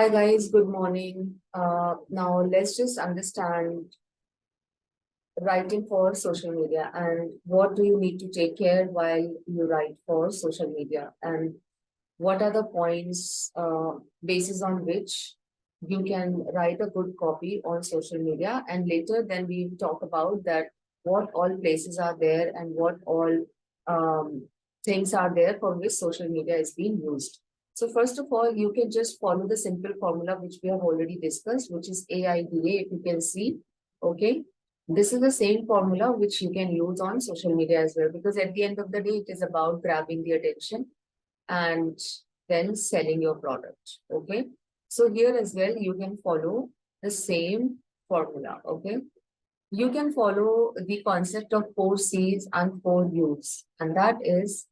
Hi guys, good morning. Now let's just understand writing for social media and what do you need to take care while you write for social media, and what are the points basis on which you can write a good copy on social media. And later then we talk about that what all places are there and what all things are there for which social media is being used. So first of all, you can just follow the simple formula which we have already discussed, which is AIDA, if you can see. Okay, this is the same formula which you can use on social media as well, because at the end of the day, it is about grabbing the attention and then selling your product. Okay, so here as well, you can follow the same formula. Okay, you can follow the concept of 4 C's and 4 U's, and that is,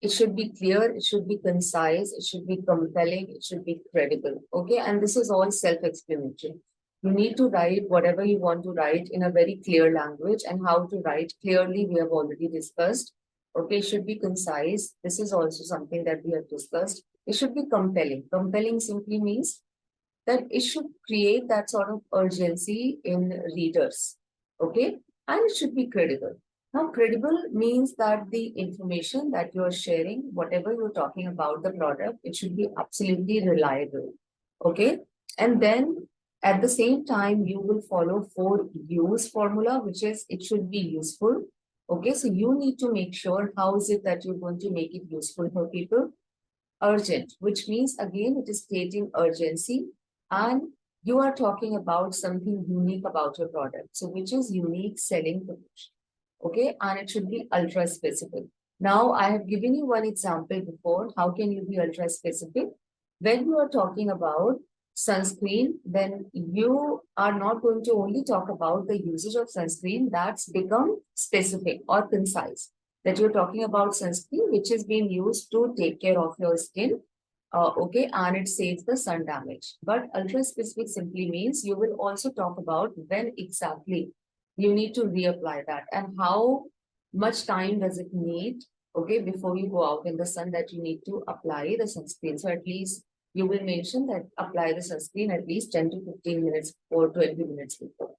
it should be clear, it should be concise, it should be compelling, it should be credible. Okay, and this is all self-explanatory. You need to write whatever you want to write in a very clear language, and how to write clearly we have already discussed. Okay, it should be concise. This is also something that we have discussed. It should be compelling. Compelling simply means that it should create that sort of urgency in readers. Okay, and it should be credible. Now, credible means that the information that you are sharing, whatever you're talking about the product, it should be absolutely reliable. Okay, and then at the same time, you will follow 4 U's formula, which is it should be useful. Okay, so you need to make sure how is it that you're going to make it useful for people. Urgent, which means again, it is stating urgency, and you are talking about something unique about your product. So which is unique selling proposition. Okay, and it should be ultra specific. Now, I have given you one example before. How can you be ultra specific? When you are talking about sunscreen, then you are not going to only talk about the usage of sunscreen. That's become specific or concise. That you're talking about sunscreen, which is being used to take care of your skin. Okay, and it saves the sun damage. But ultra specific simply means you will also talk about when exactly you need to reapply that, and how much time does it need, okay, before you go out in the sun, that you need to apply the sunscreen. So at least you will mention that apply the sunscreen at least 10 to 15 minutes or 20 minutes before.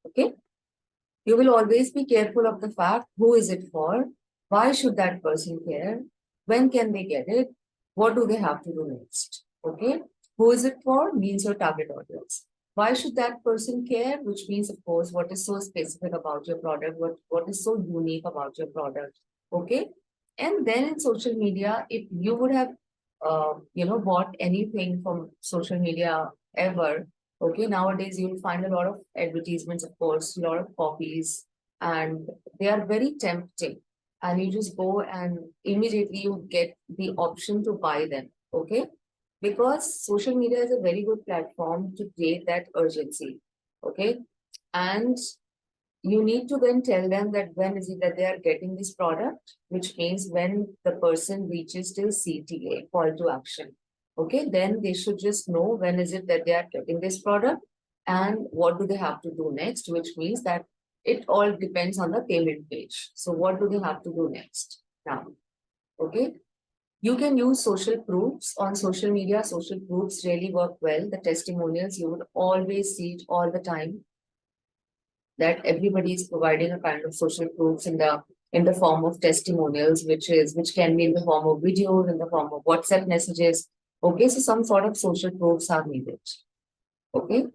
Okay, you will always be careful of the fact, who is it for, why should that person care, when can they get it, what do they have to do next. Okay, who is it for means your target audience. Why should that person care? Which means, of course, what is so specific about your product, what is so unique about your product. Okay. And then in social media, if you would have, bought anything from social media ever, okay, nowadays you'll find a lot of advertisements, of course, a lot of copies, and they are very tempting. And you just go and immediately you get the option to buy them. Okay, because social media is a very good platform to create that urgency. Okay, and you need to then tell them that when is it that they are getting this product, which means when the person reaches till CTA, call to action. Okay, then they should just know when is it that they are getting this product and what do they have to do next, which means that it all depends on the payment page. So what do they have to do next now? Okay, you can use social proofs on social media. Social proofs really work well. The testimonials, you would always see it all the time, that everybody is providing a kind of social proofs in the form of testimonials, which can be in the form of videos, in the form of WhatsApp messages. Okay, so some sort of social proofs are needed. Okay,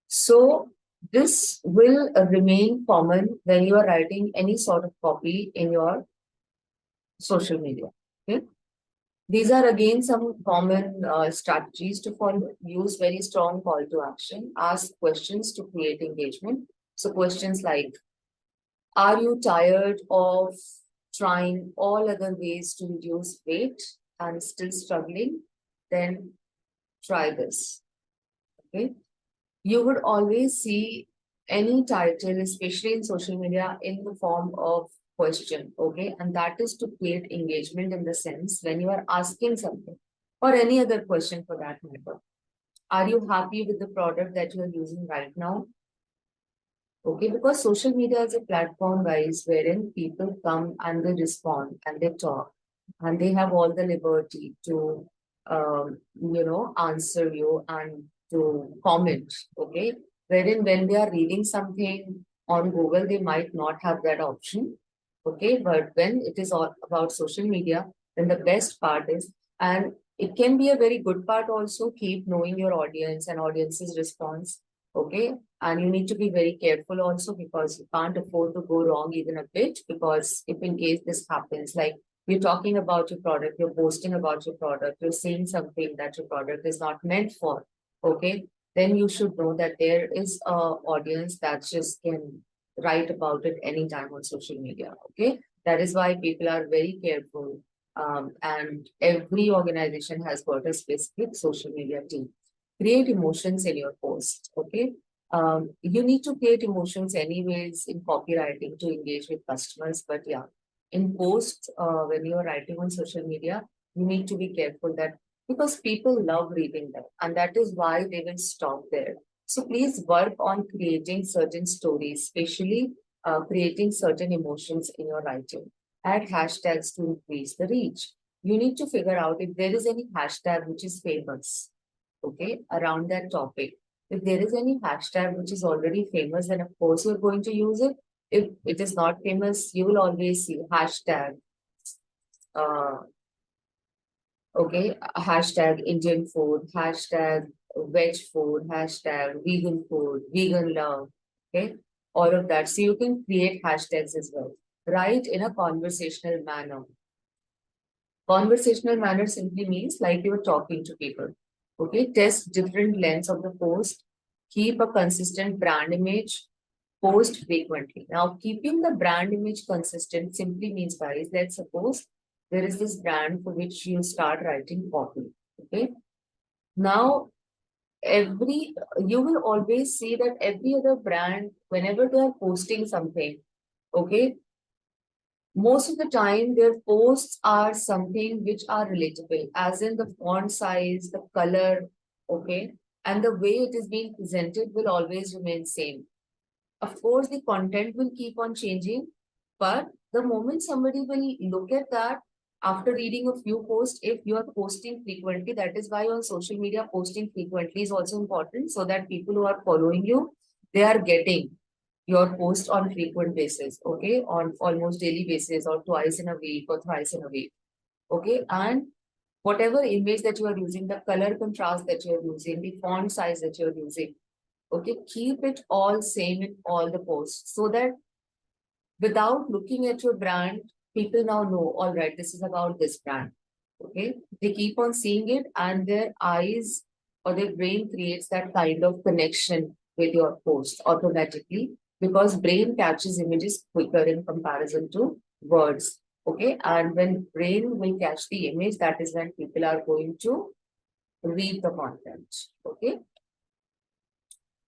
so this will remain common when you are writing any sort of copy in your social media. Okay, these are again some common strategies to follow. Use very strong call to action. Ask questions to create engagement. So questions like, are you tired of trying all other ways to reduce weight and still struggling? Then try this. Okay. You would always see any title, especially in social media, in the form of question. Okay. And that is to create engagement, in the sense when you are asking something or any other question for that matter. Are you happy with the product that you are using right now? Okay, because social media is a platform, guys, wherein people come and they respond and they talk, and they have all the liberty to answer you and to comment, okay? Wherein when they are reading something on Google, they might not have that option, okay? But when it is all about social media, then the best part is, and it can be a very good part also, keep knowing your audience and audience's response, okay? And you need to be very careful also because you can't afford to go wrong even a bit, because if in case this happens, like you're talking about your product, you're posting about your product, you're saying something that your product is not meant for, okay? Then you should know that there is a audience that just can write about it anytime on social media, okay? That is why people are very careful. And every organization has got a specific social media team. Create emotions in your post, okay? You need to create emotions anyways in copywriting to engage with customers, but yeah, in posts, when you're writing on social media, you need to be careful that because people love reading them, and that is why they will stop there. So please work on creating certain stories, especially creating certain emotions in your writing. Add hashtags to increase the reach. You need to figure out if there is any hashtag which is famous, okay, around that topic. If there is any hashtag which is already famous, then of course you're going to use it. If it is not famous, you will always see hashtag, uh, okay, hashtag Indian food, hashtag veg food, hashtag vegan food, vegan love, okay, all of that. So you can create hashtags as well. Write in a conversational manner. Conversational manner simply means like you're talking to people. Okay, test different lengths of the post, keep a consistent brand image, post frequently. Now, keeping the brand image consistent simply means, guys, let's suppose there is this brand for which you start writing copy. Okay. Now, every you will always see that every other brand, whenever they are posting something, okay, most of the time their posts are something which are relatable, as in the font size, the color, okay, and the way it is being presented will always remain same. Of course, the content will keep on changing, but the moment somebody will look at that after reading a few posts, if you are posting frequently, that is why on social media, posting frequently is also important so that people who are following you, they are getting your post on frequent basis, okay, on almost daily basis or twice in a week or thrice in a week, okay, and whatever image that you are using, the color contrast that you are using, the font size that you are using, okay, keep it all same in all the posts so that without looking at your brand, people now know, all right, this is about this brand. Okay. They keep on seeing it and their eyes or their brain creates that kind of connection with your post automatically because brain catches images quicker in comparison to words. Okay. And when brain will catch the image, that is when people are going to read the content. Okay.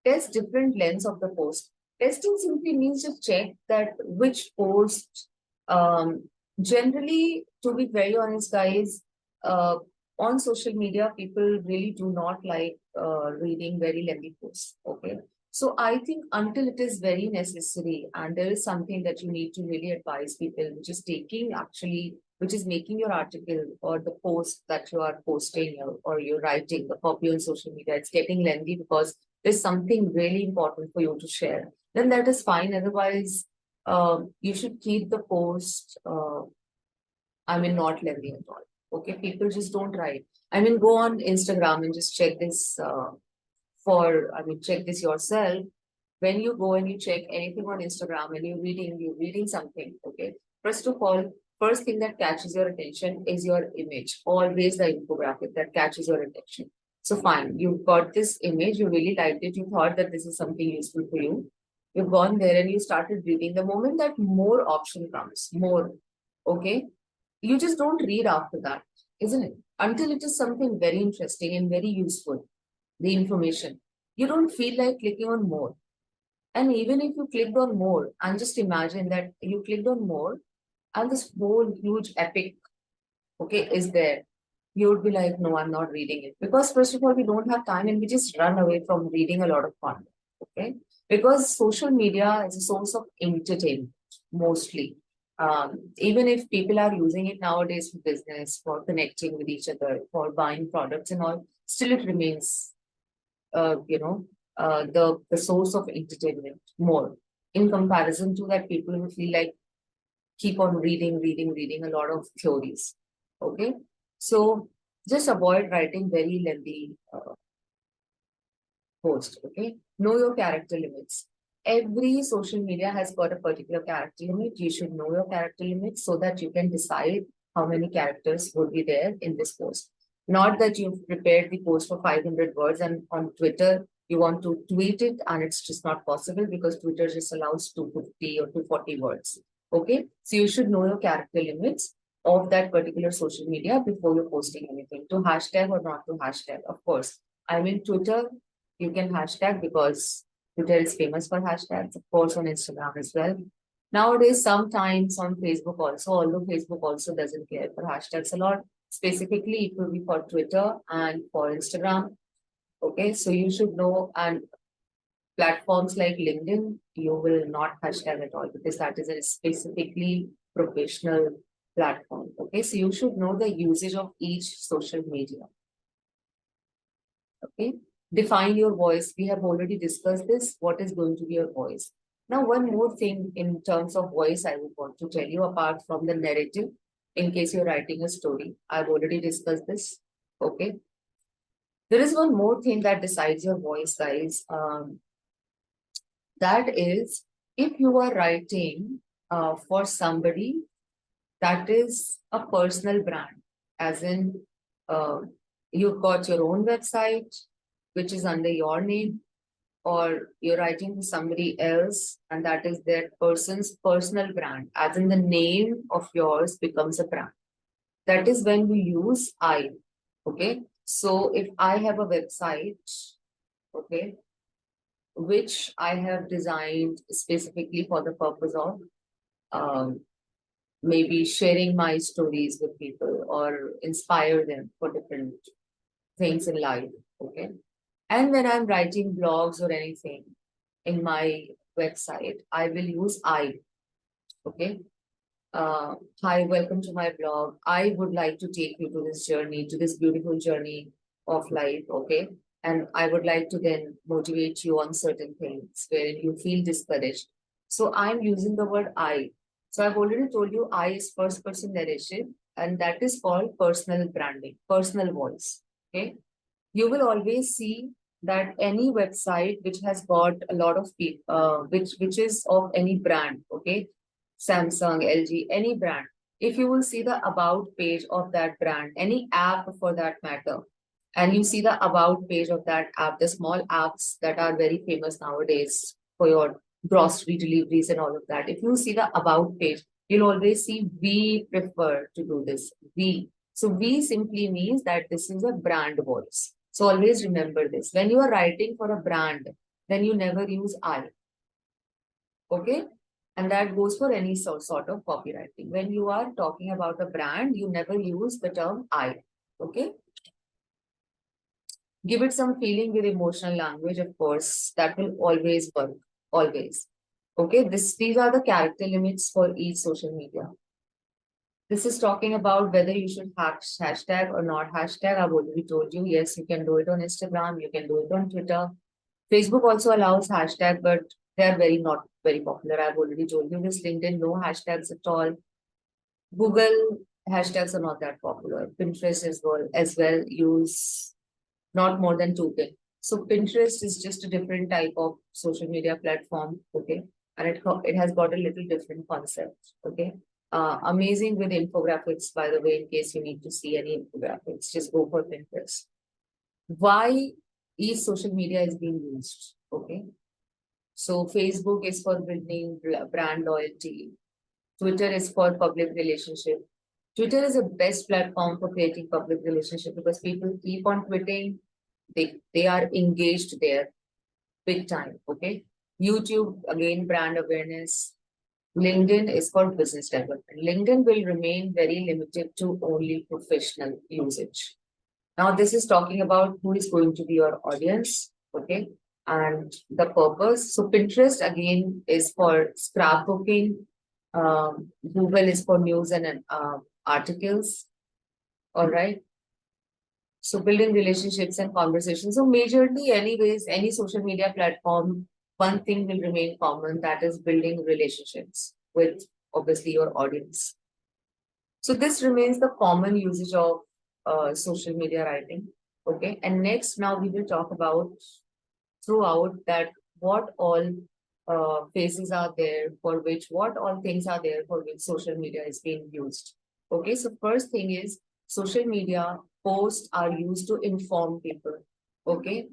Test different lengths of the post. Testing simply means to check that which post, generally, to be very honest, guys, uh, on social media, people really do not like reading very lengthy posts. Okay. So I think until it is very necessary and there is something that you need to really advise people, which is taking actually, which is making your article or the post that you are posting or you're writing, the copy on social media, it's getting lengthy because there's something really important for you to share, then that is fine. Otherwise, you should keep the post, not lengthy at all. Okay, people just don't write. Go on Instagram and just check this check this yourself. When you go and you check anything on Instagram and you're reading something, okay, first of all, first thing that catches your attention is your image, always the infographic that catches your attention. So fine, you've got this image, you really liked it, you thought that this is something useful for you. You've gone there and you started reading. The moment that more option comes, more, okay, you just don't read after that, isn't it? Until it is something very interesting and very useful, the information. You don't feel like clicking on more. And even if you clicked on more, and just imagine that you clicked on more and this whole huge epic, okay, is there. You would be like, no, I'm not reading it. Because first of all, we don't have time and we just run away from reading a lot of content. Okay. Because social media is a source of entertainment, mostly. Even if people are using it nowadays for business, for connecting with each other, for buying products and all, still it remains, uh, you know, the source of entertainment more. In comparison to that, people will feel like keep on reading a lot of theories. Okay, so just avoid writing very lengthy post. Okay, know your character limits. Every social media has got a particular character limit. You should know your character limits so that you can decide how many characters would be there in this post. Not that you've prepared the post for 500 words and on Twitter you want to tweet it and it's just not possible because Twitter just allows 250 or 240 words. Okay, so you should know your character limits of that particular social media before you're posting anything. To hashtag or not to hashtag, of course. I mean, Twitter, you can hashtag because Twitter is famous for hashtags, of course, on Instagram as well. Nowadays, sometimes on Facebook also, although Facebook also doesn't care for hashtags a lot. Specifically, it will be for Twitter and for Instagram. Okay, so you should know, and platforms like LinkedIn, you will not hashtag at all because that is a specifically professional platform. Okay, so you should know the usage of each social media. Okay, define your voice. We have already discussed this. What is going to be your voice? Now, one more thing in terms of voice, I would want to tell you apart from the narrative, in case you're writing a story. I've already discussed this. Okay. There is one more thing that decides your voice, guys. That is, if you are writing for somebody, that is a personal brand, as in you've got your own website, which is under your name, or you're writing for somebody else, and that is that person's personal brand, as in the name of yours becomes a brand. That is when we use I. Okay. So if I have a website, okay, which I have designed specifically for the purpose of um, maybe sharing my stories with people or inspire them for different things in life. Okay. And when I'm writing blogs or anything in my website, I will use I. Okay. Hi, welcome to my blog. I would like to take you to this journey, to this beautiful journey of life. Okay. And I would like to then motivate you on certain things where you feel discouraged. So I'm using the word I. So I've already told you I is first person narration, and that is called personal branding, personal voice. Okay. You will always see that any website which has got a lot of people, which is of any brand, okay, Samsung, LG, any brand. If you will see the about page of that brand, any app for that matter, and you see the about page of that app, the small apps that are very famous nowadays for your grocery deliveries and all of that. If you see the about page, you'll always see we prefer to do this. We. So we simply means that this is a brand voice. So always remember this. When you are writing for a brand, then you never use I. Okay? And that goes for any sort of copywriting. When you are talking about a brand, you never use the term I. Okay? Give it some feeling with emotional language, of course. That will always work. Always. Okay? These are the character limits for each social media. This is talking about whether you should hashtag or not hashtag. I've already told you, yes, you can do it on Instagram, you can do it on Twitter. Facebook also allows hashtag, but they're not very popular. I've already told you this. LinkedIn, no hashtags at all. Google hashtags are not that popular. Pinterest as well use not more than 2 pin. So Pinterest is just a different type of social media platform. Okay. And it has got a little different concept. Okay. Amazing with infographics, by the way, in case you need to see any infographics, just go for Pinterest. Why each social media is being used? Okay. So Facebook is for building brand loyalty. Twitter is for public relationship. Twitter is the best platform for creating public relationship because people keep on tweeting. They are engaged there big time. Okay. YouTube, again, brand awareness. LinkedIn is for business development. LinkedIn will remain very limited to only professional usage. Now, this is talking about who is going to be your audience, okay, and the purpose. So, Pinterest again is for scrapbooking, Google is for news and articles. All right. So building relationships and conversations. So majorly, anyways, any social media platform, one thing will remain common, that is building relationships with obviously your audience. So this remains the common usage of social media writing. Okay. And next, now we will talk about throughout that what all phases are there for which, what all things are there for which social media is being used. Okay, so first thing is social media posts are used to inform people. Okay,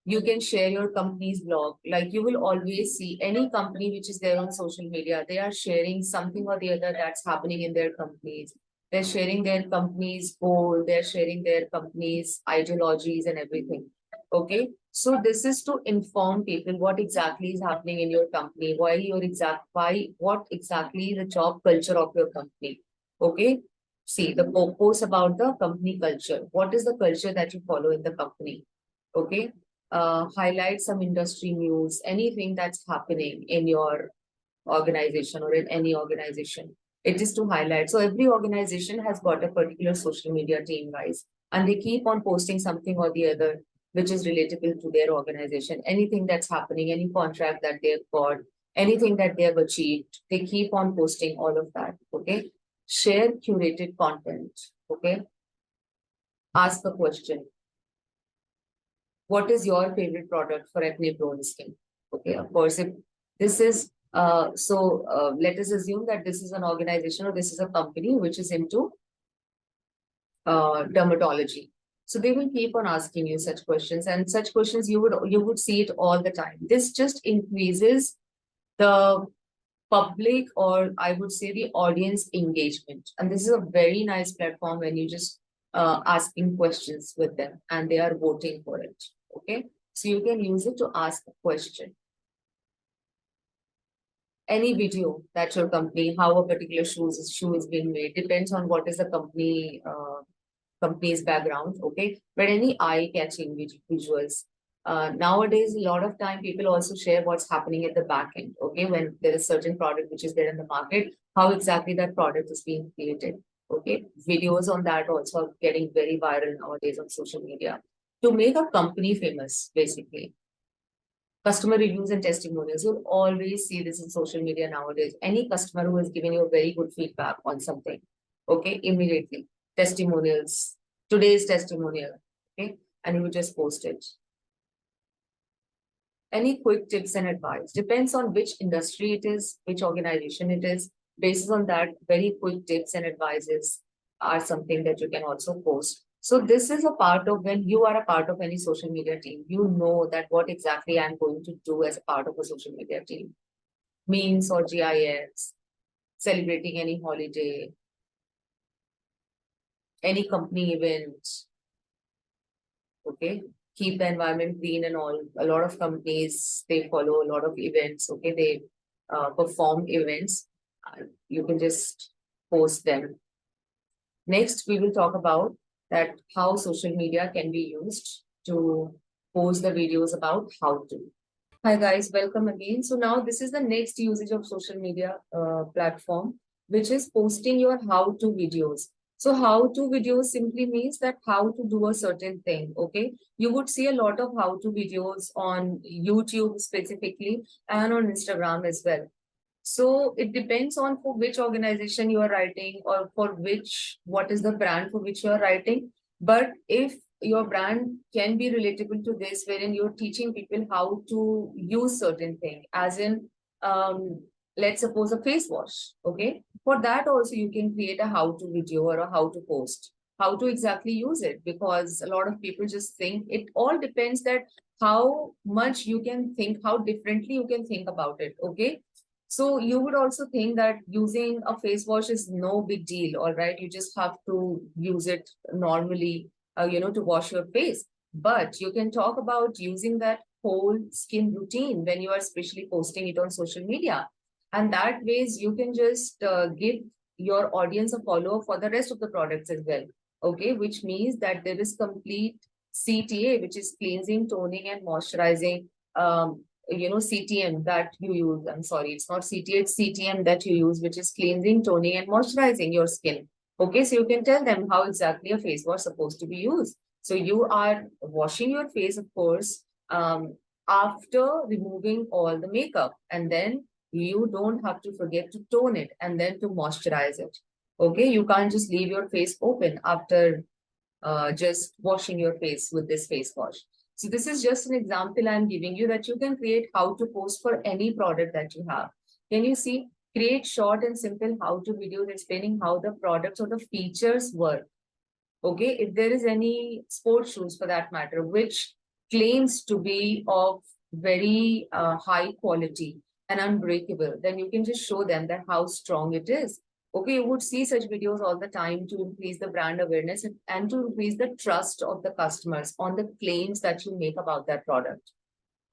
you can share your company's blog. Like you will always see any company which is there on social media, they are sharing something or the other that's happening in their companies. They're sharing their company's goal, they're sharing their company's ideologies and everything. Okay, so this is to inform people what exactly is happening in your company, what exactly the job culture of your company. Okay, see the post about the company culture. What is the culture that you follow in the company? Okay, highlight some industry news, anything that's happening in your organization or in any organization. It is to highlight. So every organization has got a particular social media team, guys, and they keep on posting something or the other which is relatable to their organization. Anything that's happening, any contract that they've got, anything that they have achieved, they keep on posting all of that. Okay. Share curated content. Okay. Ask a question. What is your favorite product for acne prone skin? Okay, of course, if this is let us assume that this is an organization or this is a company which is into dermatology. So they will keep on asking you such questions, and such questions you would see it all the time. This just increases the public, or I would say the audience engagement. And this is a very nice platform when you just asking questions with them and they are voting for it. Okay, so you can use it to ask a question. Any video that your company, how a particular shoe is being made, depends on what is the company's background. Okay, but any eye-catching visuals. Nowadays, a lot of time people also share what's happening at the back end. Okay, when there is certain product which is there in the market, how exactly that product is being created. Okay, videos on that also are getting very viral nowadays on social media to make a company famous, basically. Customer reviews and testimonials. You'll always see this in social media nowadays. Any customer who has given you a very good feedback on something, okay, immediately. Testimonials, today's testimonial, okay, and you just post it. Any quick tips and advice? Depends on which industry it is, which organization it is. Based on that, very quick tips and advices are something that you can also post. So this is a part of when you are a part of any social media team, you know that what exactly I'm going to do as a part of a social media team. Memes or GIFs, celebrating any holiday, any company event. Okay. Keep the environment clean and all. A lot of companies, they follow a lot of events. Okay. They perform events. You can just post them. Next, we will talk about that how social media can be used to post the videos about how to. Hi guys, welcome again. So now this is the next usage of social media platform, which is posting your how-to videos. So how-to videos simply means that how to do a certain thing, okay? You would see a lot of how-to videos on YouTube specifically and on Instagram as well. So it depends on for which organization you are writing or for which, what is the brand for which you are writing. But if your brand can be relatable to this, wherein you're teaching people how to use certain thing, as in, let's suppose a face wash, okay? For that also you can create a how-to video or a how-to post, how to exactly use it, because a lot of people just think it all depends that how much you can think, how differently you can think about it, okay? So you would also think that using a face wash is no big deal, all right? You just have to use it normally, to wash your face. But you can talk about using that whole skin routine when you are especially posting it on social media. And that ways you can just give your audience a follow for the rest of the products as well. Okay, which means that there is complete CTA, which is cleansing, toning, and moisturizing CTM that you use. I'm sorry, it's not CTA, it's CTM that you use, which is cleansing, toning, and moisturizing your skin. Okay, so you can tell them how exactly a face wash is supposed to be used. So you are washing your face, of course, after removing all the makeup, and then you don't have to forget to tone it and then to moisturize it. Okay, you can't just leave your face open after just washing your face with this face wash. So this is just an example I'm giving you that you can create how to post for any product that you have. Can you see? Create short and simple how-to videos explaining how the products or the features work. Okay, if there is any sports shoes for that matter, which claims to be of very high quality and unbreakable, then you can just show them that how strong it is. Okay, you would see such videos all the time to increase the brand awareness and to increase the trust of the customers on the claims that you make about that product.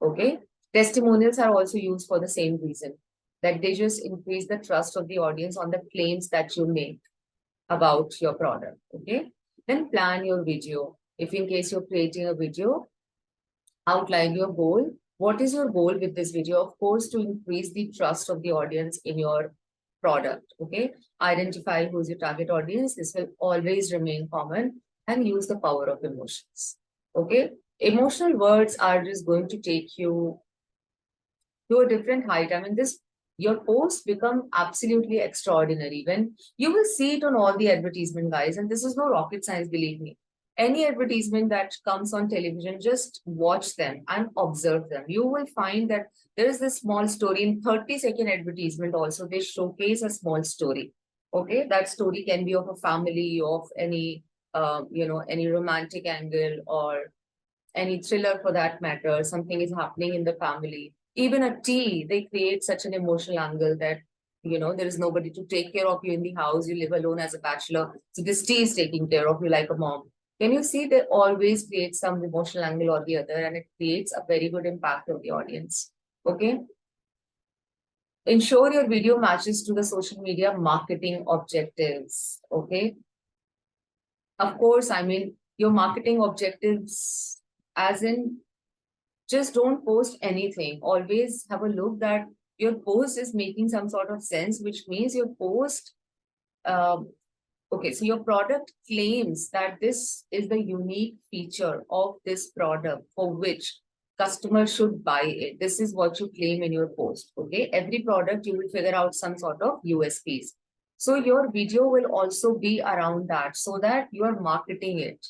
Okay, testimonials are also used for the same reason, that they just increase the trust of the audience on the claims that you make about your product. Okay, then plan your video. If in case you're creating a video, outline your goal. What is your goal with this video? Of course, to increase the trust of the audience in your product. Okay, identify who's your target audience. This will always remain common, and use the power of emotions. Okay, emotional words are just going to take you to a different height. I mean, this your posts become absolutely extraordinary when you will see it on all the advertisement, guys. And this is no rocket science, believe me. Any advertisement that comes on television, just watch them and observe them. You will find that there is this small story in 30-second advertisement. Also, they showcase a small story. Okay, that story can be of a family, of any any romantic angle, or any thriller for that matter. Something is happening in the family. Even a tea, they create such an emotional angle that there is nobody to take care of you in the house. You live alone as a bachelor, so this tea is taking care of you like a mom. Can you see, they always create some emotional angle or the other, and it creates a very good impact on the audience. Okay, ensure your video matches to the social media marketing objectives. Okay, of course, I mean, your marketing objectives, as in, just don't post anything. Always have a look that your post is making some sort of sense, which means your post, okay, so your product claims that this is the unique feature of this product for which customers should buy it. This is what you claim in your post. Okay, every product you will figure out some sort of USPs. So your video will also be around that, so that you are marketing it.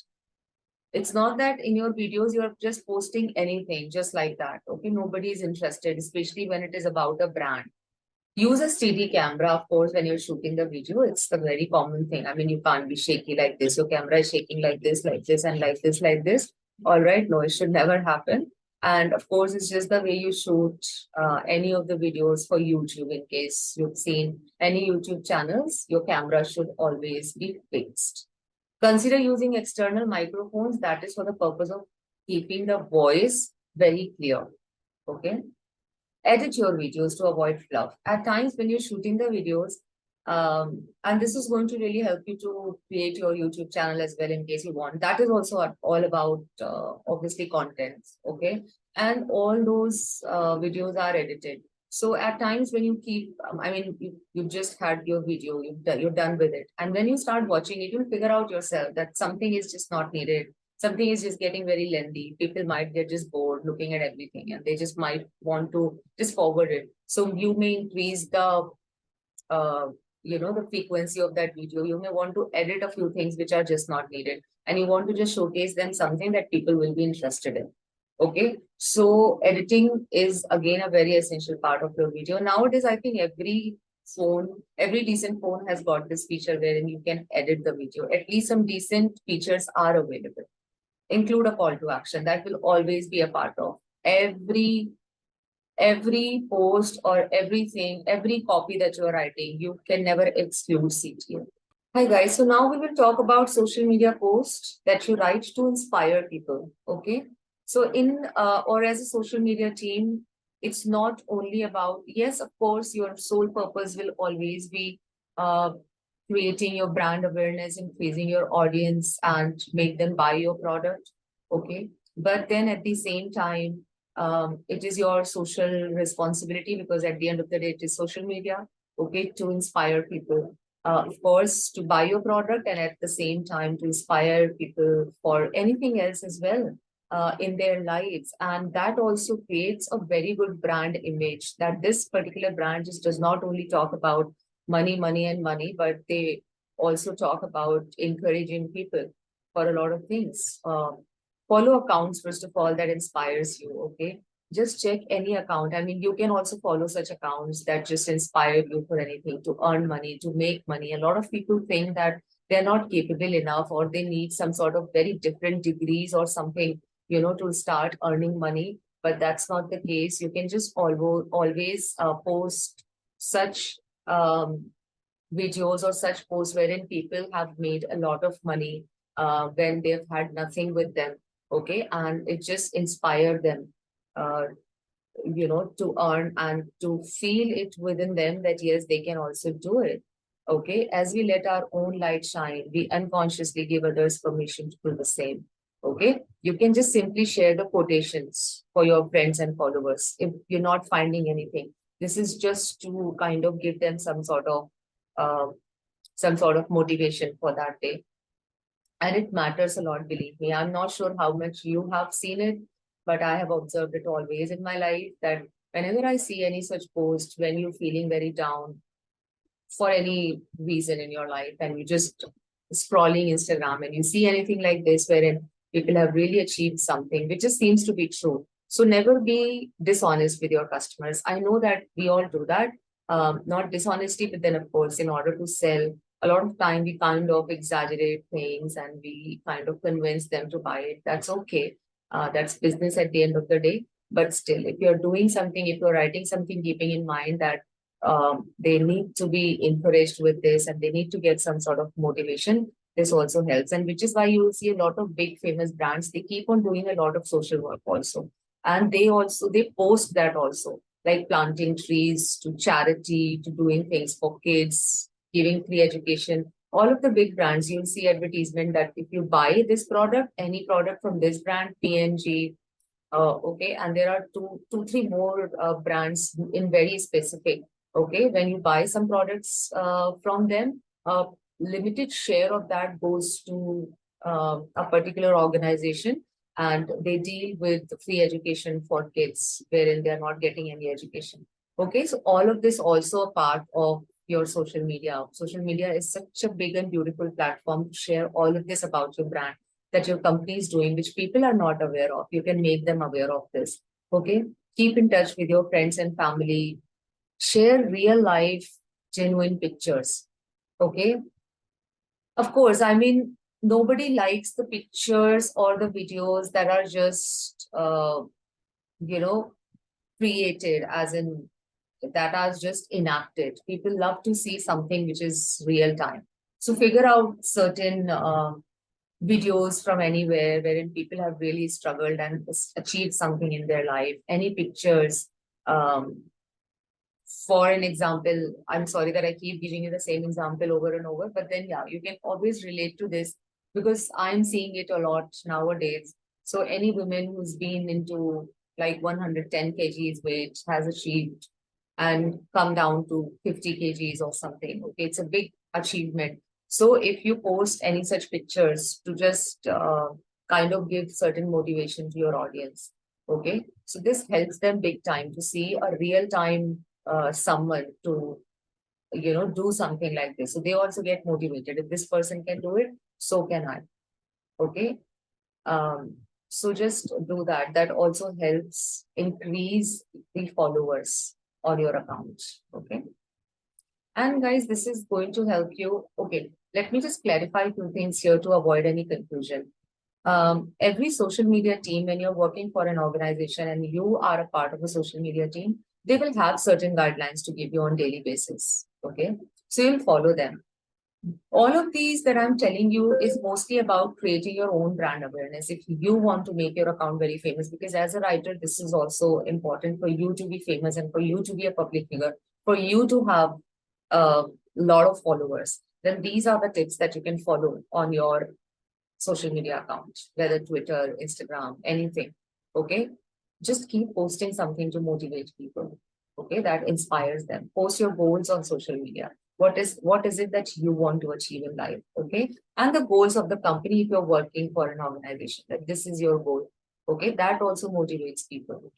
It's not that in your videos you're just posting anything just like that. Okay, nobody is interested, especially when it is about a brand. Use a steady camera, of course, when you're shooting the video. It's the very common thing. I mean, you can't be shaky like this. Your camera is shaking like this, and like this, like this. All right, no, it should never happen. And of course, it's just the way you shoot any of the videos for YouTube. In case you've seen any YouTube channels, your camera should always be fixed. Consider using external microphones. That is for the purpose of keeping the voice very clear. Okay. Edit your videos to avoid fluff. At times when you're shooting the videos, and this is going to really help you to create your YouTube channel as well in case you want. That is also all about obviously content. Okay. And all those videos are edited. So at times when you keep, I mean, you've just had your video, you're done with it. And when you start watching it, you'll figure out yourself that something is just not needed. Something is just getting very lengthy. People might get just bored looking at everything, and they just might want to just forward it. So you may increase the, the frequency of that video. You may want to edit a few things which are just not needed. And you want to just showcase them something that people will be interested in. Okay, so editing is again a very essential part of your video. Nowadays, I think every decent phone has got this feature wherein you can edit the video. At least some decent features are available. Include a call to action. That will always be a part of every post or everything, every copy that you're writing. You can never exclude CTA. Hi guys, so now we will talk about social media posts that you write to inspire people. Okay. So or as a social media team, it's not only about, yes, of course, your sole purpose will always be creating your brand awareness, increasing your audience, and make them buy your product. Okay. But then at the same time, It is your social responsibility, because at the end of the day, it is social media, okay, to inspire people. Of course, to buy your product, and at the same time to inspire people for anything else as well in their lives. And that also creates a very good brand image, that this particular brand just does not only talk about money, money, and money, but they also talk about encouraging people for a lot of things. Follow accounts, first of all, that inspires you, okay? Just check any account. I mean, you can also follow such accounts that just inspire you for anything, to earn money, to make money. A lot of people think that they're not capable enough, or they need some sort of very different degrees or something, to start earning money. But that's not the case. You can just always post such videos or such posts wherein people have made a lot of money when they've had nothing with them, okay, and it just inspired them, uh, to earn and to feel it within them that yes, they can also do it. Okay, as we let our own light shine, we unconsciously give others permission to do the same. Okay, you can just simply share the quotations for your friends and followers if you're not finding anything. This is just to kind of give them uh, some sort of motivation for that day. And it matters a lot, believe me. I'm not sure how much you have seen it, but I have observed it always in my life, that whenever I see any such post, when you're feeling very down for any reason in your life, and you just scrolling Instagram and you see anything like this wherein people have really achieved something, which just seems to be true. So never be dishonest with your customers. I know that we all do that, not dishonesty, but then of course, in order to sell, a lot of time we kind of exaggerate things and we kind of convince them to buy it. That's okay. That's business at the end of the day. But still, if you're doing something, if you're writing something, keeping in mind that they need to be encouraged with this and they need to get some sort of motivation, this also helps. And which is why you will see a lot of big famous brands, they keep on doing a lot of social work also. And they post that also, like planting trees, to charity, to doing things for kids, giving free education. All of the big brands, you'll see advertisement that if you buy this product, any product from this brand, PNG, okay, and there are three more brands in very specific. Okay, when you buy some products from them, a limited share of that goes to a particular organization, and they deal with free education for kids wherein they are not getting any education. Okay, so all of this also a part of your social media. Social media is such a big and beautiful platform to share all of this about your brand that your company is doing, which people are not aware of. You can make them aware of this. Okay. Keep in touch with your friends and family. Share real life, genuine pictures. Okay. Of course, I mean, nobody likes the pictures or the videos that are just, you know, created, as in that are just enacted. People love to see something which is real time. So figure out certain videos from anywhere wherein people have really struggled and achieved something in their life. Any pictures, um, for an example, I'm sorry that I keep giving you the same example over and over, but then yeah, you can always relate to this because I'm seeing it a lot nowadays. So any woman who's been into like 110 kgs weight has achieved and come down to 50 kgs or something. Okay, it's a big achievement. So if you post any such pictures to just kind of give certain motivation to your audience, okay, so this helps them big time to see a real time someone to do something like this. So they also get motivated. If this person can do it, so can I. Okay. Um, so just do that. That also helps increase the followers on your account. Okay. And guys, this is going to help you. Okay, let me just clarify two things here to avoid any confusion. Every social media team, when you're working for an organization and you are a part of a social media team, they will have certain guidelines to give you on daily basis. Okay, so you'll follow them. All of these that I'm telling you is mostly about creating your own brand awareness. If you want to make your account very famous, because as a writer, this is also important for you to be famous and for you to be a public figure, for you to have a lot of followers, then these are the tips that you can follow on your social media account, whether Twitter, Instagram, anything. Okay. just keep posting something to motivate people. Okay, that inspires them. Post your goals on social media. What is it that you want to achieve in life? Okay, and the goals of the company if you're working for an organization, that this is your goal. Okay, that also motivates people,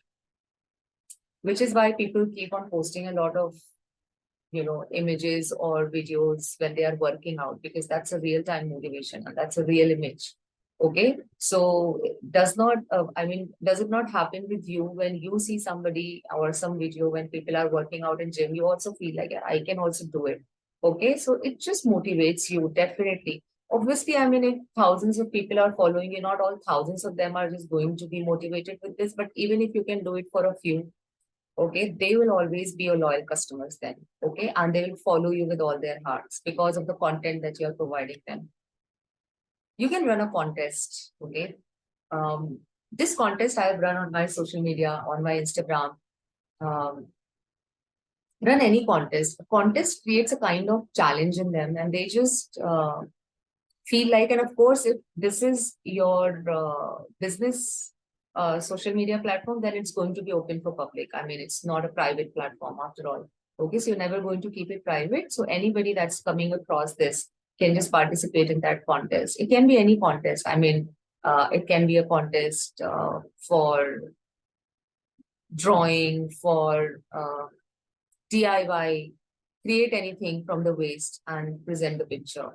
which is why people keep on posting a lot of images or videos when they are working out, because that's a real time motivation and that's a real image. Okay, so does it not happen with you when you see somebody or some video when people are working out in gym, you also feel like, I can also do it. Okay, so it just motivates you, definitely. Obviously, if thousands of people are following you, not all thousands of them are just going to be motivated with this, but even if you can do it for a few, okay, they will always be your loyal customers then. Okay, and they will follow you with all their hearts because of the content that you're providing them. You can run a contest. Okay, this contest I've run on my social media, on my Instagram. um, Run any contest. A contest creates a kind of challenge in them, and they just feel like, and of course, if this is your business social media platform, then it's going to be open for public. It's not a private platform after all. Okay, so you're never going to keep it private. So anybody that's coming across this can just participate in that contest. It can be any contest. It can be a contest for drawing, for DIY, create anything from the waste and present the picture.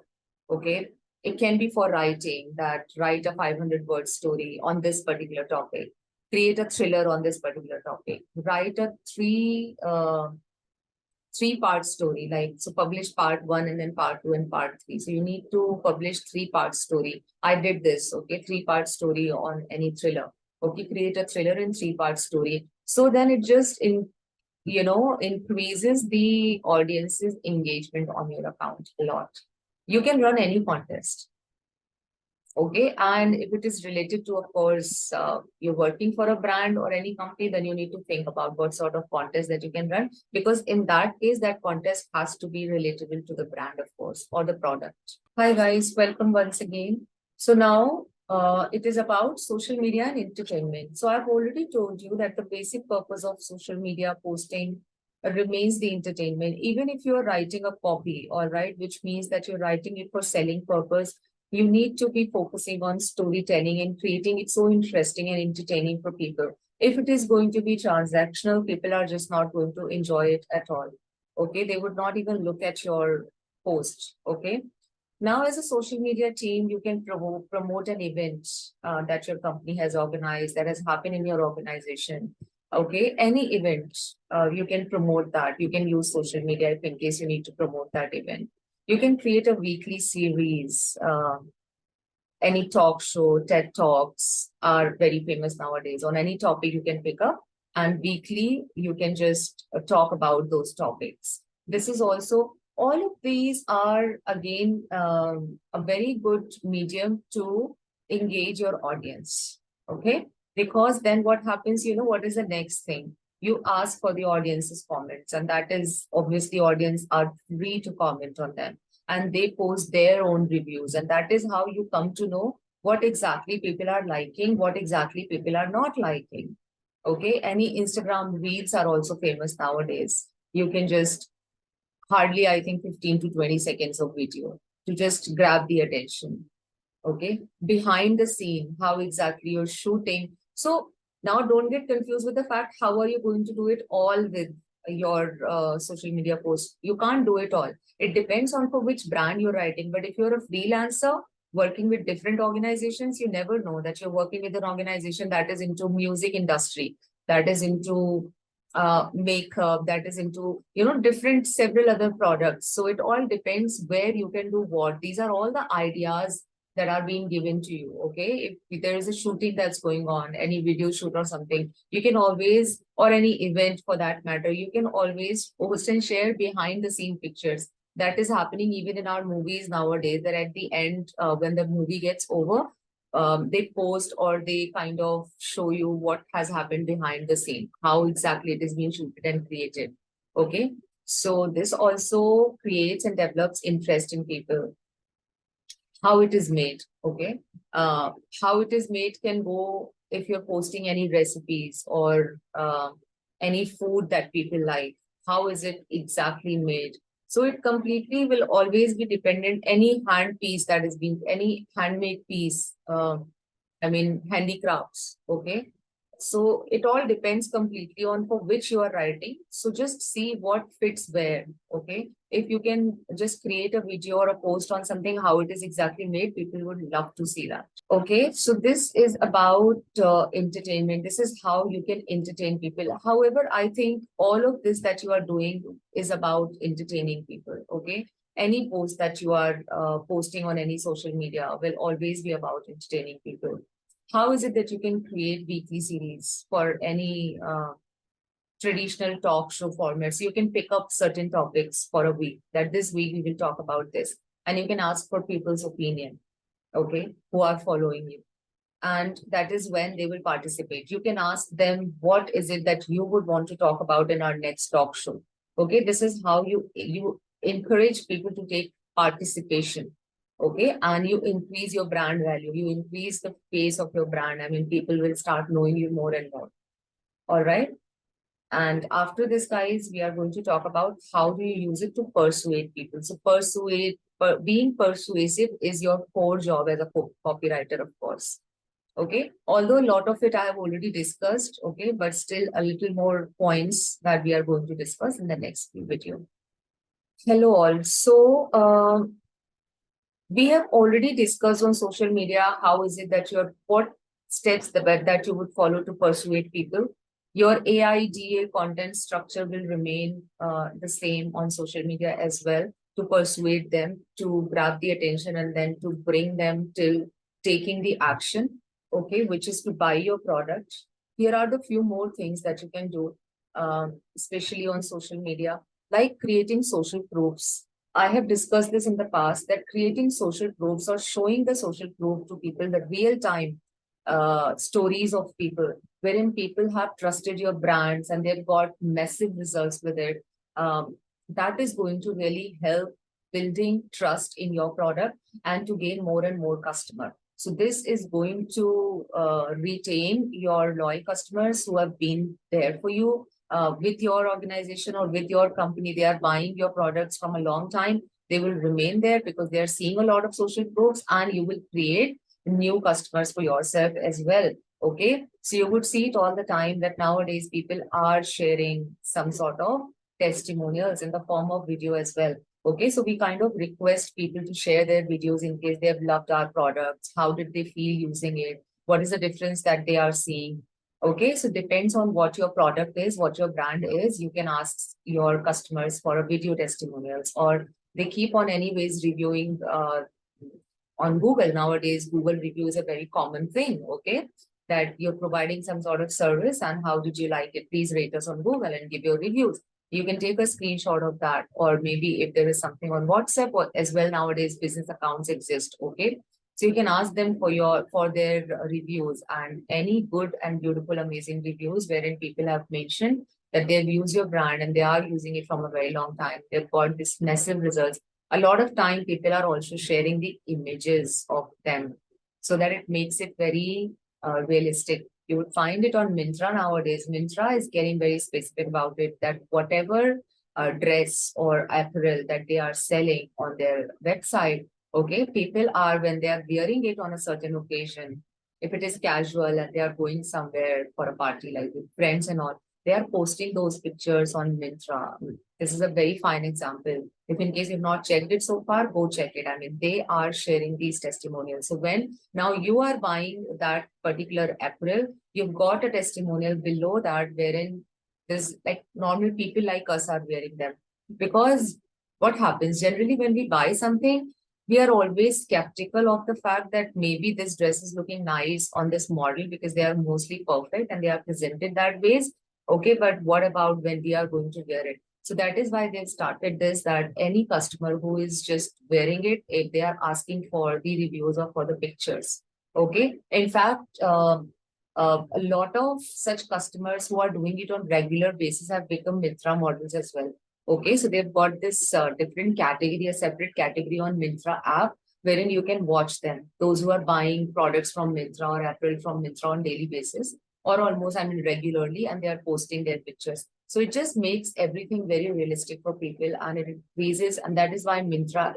Okay. It can be for writing, that write a 500-word story on this particular topic, create a thriller on this particular topic, write a three-part story, like, so publish part one and then part two and part three. So you need to publish three-part story. I did this, okay, three-part story on any thriller. Okay, create a thriller in three-part story. So then it just increases the audience's engagement on your account a lot. You can run any contest. Okay, and if it is related to, of course, you're working for a brand or any company, then you need to think about what sort of contest that you can run, because in that case, that contest has to be relatable to the brand, of course, or the product. Hi guys, welcome once again. So now it is about social media and entertainment. So I've already told you that the basic purpose of social media posting remains the entertainment. Even if you're writing a copy, all right, which means that you're writing it for selling purpose, you need to be focusing on storytelling and creating it so interesting and entertaining for people. If it is going to be transactional, people are just not going to enjoy it at all. Okay, they would not even look at your post. Okay. Now, as a social media team, you can promote an event that your company has organized, that has happened in your organization. Okay, any event, you can promote that. You can use social media if in case you need to promote that event. You can create a weekly series. Any talk show, TED Talks are very famous nowadays. On any topic you can pick up, and weekly you can just talk about those topics. This is also, all of these are again a very good medium to engage your audience. Okay, because then what happens, what is the next thing? You ask for the audience's comments, and that is obviously audience are free to comment on them, and they post their own reviews. And that is how you come to know what exactly people are liking, what exactly people are not liking. Okay, any Instagram reels are also famous nowadays. You can just hardly, I think, 15 to 20 seconds of video to just grab the attention. Okay, behind the scene, how exactly you're shooting. So now don't get confused with the fact, how are you going to do it all with your social media post? You can't do it all. It depends on for which brand you're writing. But if you're a freelancer working with different organizations, you never know that you're working with an organization that is into music industry, that is into makeup, that is into different several other products. So it all depends where you can do what. These are all the ideas that are being given to you. Okay, if there is a shooting that's going on, any video shoot or something, you can always, or any event for that matter, you can always post and share behind the scene pictures. That is happening even in our movies nowadays, that at the end, when the movie gets over, they post or they kind of show you what has happened behind the scene, how exactly it is being shooted and created. Okay, so this also creates and develops interest in people. How it is made, okay, how it is made can go if you're posting any recipes or any food that people like, how is it exactly made? So it completely will always be dependent. Any hand piece that is being, any handmade piece, I mean, handicrafts, okay? So it all depends completely on for which you are writing. So just see what fits where, okay? If you can just create a video or a post on something, how it is exactly made, people would love to see that. Okay, so this is about entertainment. This is how you can entertain people. However, I think all of this that you are doing is about entertaining people, okay? Any post that you are posting on any social media will always be about entertaining people. How is it that you can create weekly series for any traditional talk show format? So you can pick up certain topics for a week, that this week we will talk about this, and you can ask for people's opinion, okay, who are following you. And that is when they will participate. You can ask them, what is it that you would want to talk about in our next talk show? Okay, this is how you encourage people to take participation. Okay, and you increase your brand value, you increase the face of your brand. I mean, people will start knowing you more and more. All right. And after this, guys, we are going to talk about how do you use it to persuade people. So being persuasive is your core job as a copywriter, of course. Okay, although a lot of it I have already discussed, okay, but still a little more points that we are going to discuss in the next video. Hello all. So we have already discussed on social media, how is it that what steps that you would follow to persuade people. Your AIDA content structure will remain the same on social media as well, to persuade them, to grab the attention, and then to bring them till taking the action, okay, which is to buy your product. Here are the few more things that you can do, especially on social media, like creating social proofs. I have discussed this in the past, that creating social proofs or showing the social proof to people, the real time stories of people, wherein people have trusted your brands and they've got massive results with it. That is going to really help building trust in your product and to gain more and more customer. So this is going to retain your loyal customers who have been there for you with your organization or with your company. They are buying your products from a long time. They will remain there because they are seeing a lot of social proofs, and you will create new customers for yourself as well. Okay, so you would see it all the time that nowadays people are sharing some sort of testimonials in the form of video as well. Okay, so we kind of request people to share their videos in case they have loved our products. How did they feel using it? What is the difference that they are seeing? Okay, so depends on what your product is, what your brand is. You can ask your customers for a video testimonials, or they keep on anyways reviewing on Google. Nowadays, Google review is a very common thing, okay? That you're providing some sort of service and how did you like it? Please rate us on Google and give your reviews. You can take a screenshot of that, or maybe if there is something on WhatsApp or as well, nowadays business accounts exist, okay? So you can ask them for their reviews, and any good and beautiful, amazing reviews wherein people have mentioned that they've used your brand and they are using it from a very long time. They've got this massive results. A lot of time people are also sharing the images of them so that it makes it very realistic. You would find it on Myntra nowadays. Myntra is getting very specific about it, that whatever dress or apparel that they are selling on their website, okay, people are, when they are wearing it on a certain occasion, if it is casual and they are going somewhere for a party like with friends and all, they are posting those pictures on Myntra. This is a very fine example. If in case you've not checked it so far, go check it. I mean, they are sharing these testimonials. So when now you are buying that particular apparel, you've got a testimonial below that wherein there's like normal people like us are wearing them. Because what happens generally when we buy something, we are always skeptical of the fact that maybe this dress is looking nice on this model because they are mostly perfect and they are presented that ways. Okay, but what about when we are going to wear it? So that is why they've started this, that any customer who is just wearing it, if they are asking for the reviews or for the pictures. Okay. In fact, a lot of such customers who are doing it on regular basis have become Myntra models as well. Okay, so they've got this different category, a separate category on Myntra app wherein you can watch them. Those who are buying products from Myntra or apparel from Myntra on daily basis, or almost, I mean, regularly, and they are posting their pictures. So it just makes everything very realistic for people, and it increases, and that is why Myntra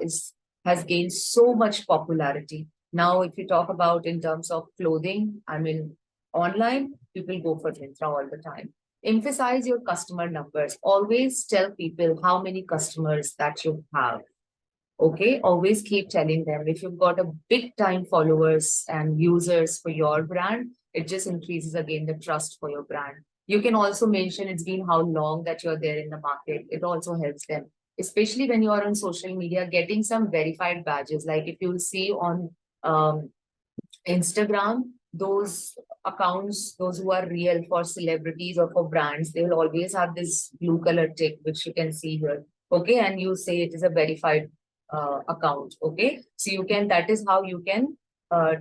has gained so much popularity. Now, if you talk about in terms of clothing, I mean, online, people go for Myntra all the time. Emphasize your customer numbers. Always tell people how many customers that you have. Okay, always keep telling them. If you've got a big time followers and users for your brand, it just increases again the trust for your brand. You can also mention it's been how long that you're there in the market. It also helps them, especially when you are on social media, getting some verified badges. Like if you'll see on um, Instagram, those accounts, those who are real for celebrities or for brands, they will always have this blue color tick, which you can see here. Okay, and you say it is a verified account. Okay, so you can, that is how you can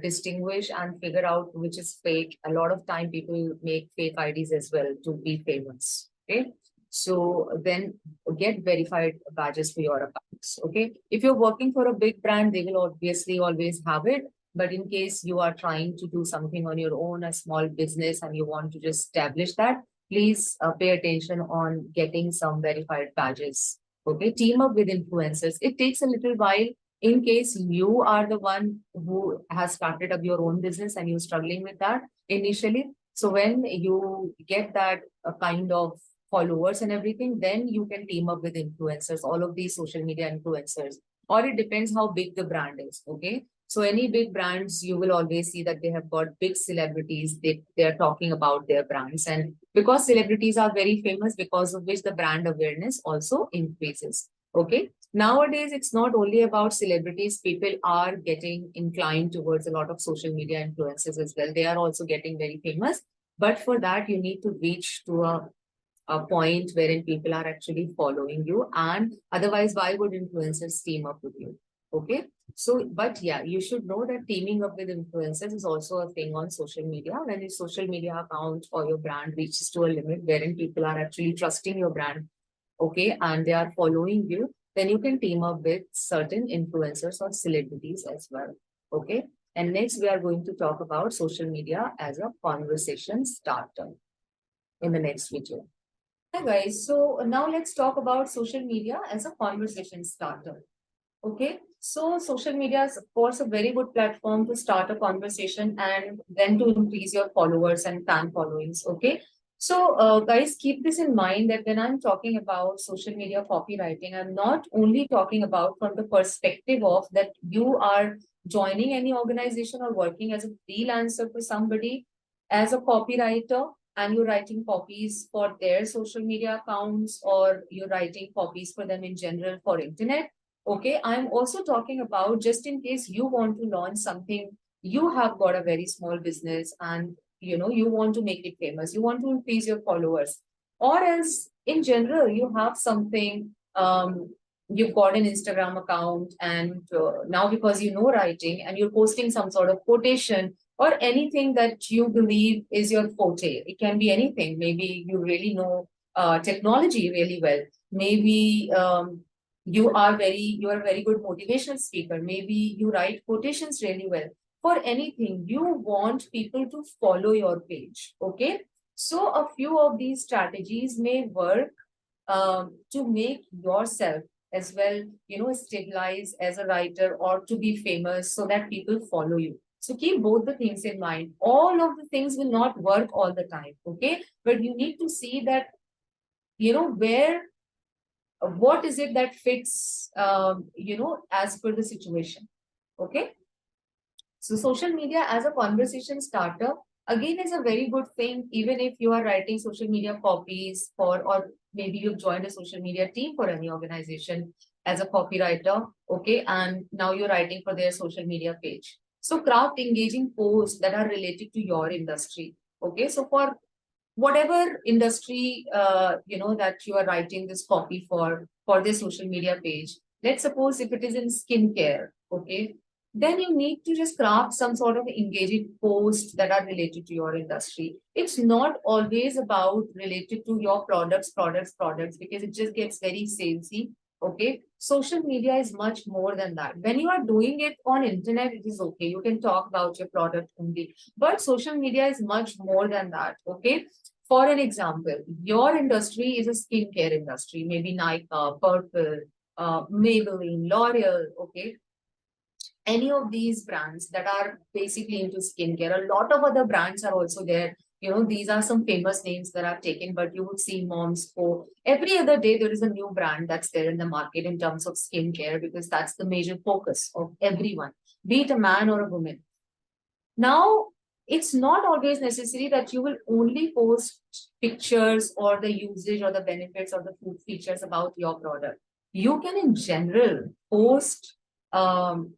distinguish and figure out which is fake. A lot of time people make fake IDs as well to be famous. Okay, so then get verified badges for your accounts. Okay, if you're working for a big brand, they will obviously always have it. But in case you are trying to do something on your own, a small business, and you want to just establish that, please pay attention on getting some verified badges. Okay, team up with influencers. It takes a little while. In case you are the one who has started up your own business and you're struggling with that initially, so when you get that kind of followers and everything, then you can team up with influencers, all of these social media influencers, or it depends how big the brand is. Okay, so any big brands, you will always see that they have got big celebrities. They are talking about their brands. And because celebrities are very famous, because of which the brand awareness also increases. Okay. Nowadays, it's not only about celebrities. People are getting inclined towards a lot of social media influencers as well. They are also getting very famous. But for that, you need to reach to a point wherein people are actually following you. And otherwise, why would influencers team up with you? Okay. So, but yeah, you should know that teaming up with influencers is also a thing on social media. When your social media account or your brand reaches to a limit wherein people are actually trusting your brand, okay, and they are following you, then you can team up with certain influencers or celebrities as well. Okay. And next, we are going to talk about social media as a conversation starter in the next video. Hi guys, so now let's talk about social media as a conversation starter. Okay, so social media is of course a very good platform to start a conversation and then to increase your followers and fan followings. Okay, so guys, keep this in mind that when I'm talking about social media copywriting, I'm not only talking about from the perspective of that you are joining any organization or working as a freelancer for somebody as a copywriter, and you're writing copies for their social media accounts, or you're writing copies for them in general for internet. Okay, I'm also talking about just in case you want to launch something, you have got a very small business and you want to make it famous, you want to increase your followers, or else in general you have something, you've got an Instagram account, and now because you know writing and you're posting some sort of quotation or anything that you believe is your forte. It can be anything. Maybe you really know technology really well. Maybe you are a very good motivational speaker. Maybe you write quotations really well. For anything, you want people to follow your page. Okay. So a few of these strategies may work to make yourself as well, stabilize as a writer or to be famous so that people follow you. So keep both the things in mind. All of the things will not work all the time. Okay. But you need to see that, where what is it that fits, as per the situation. Okay. So social media as a conversation starter, again, is a very good thing, even if you are writing social media copies for, or maybe you've joined a social media team for any organization as a copywriter. Okay. And now you're writing for their social media page. So craft engaging posts that are related to your industry. Okay. So for whatever industry that you are writing this copy for this social media page, let's suppose if it is in skincare, okay, then you need to just craft some sort of engaging posts that are related to your industry. It's not always about related to your products, because it just gets very salesy. Okay, social media is much more than that. When you are doing it on internet, it is okay, you can talk about your product only, but social media is much more than that. Okay, for an example, your industry is a skincare industry, maybe Nike, Purple, Maybelline, L'Oreal. Okay, any of these brands that are basically into skincare. A lot of other brands are also there. These are some famous names that I've taken, but you would see Moms Co. Every other day, there is a new brand that's there in the market in terms of skincare, because that's the major focus of everyone, be it a man or a woman. Now, it's not always necessary that you will only post pictures or the usage or the benefits or the food features about your product. You can, in general, post um,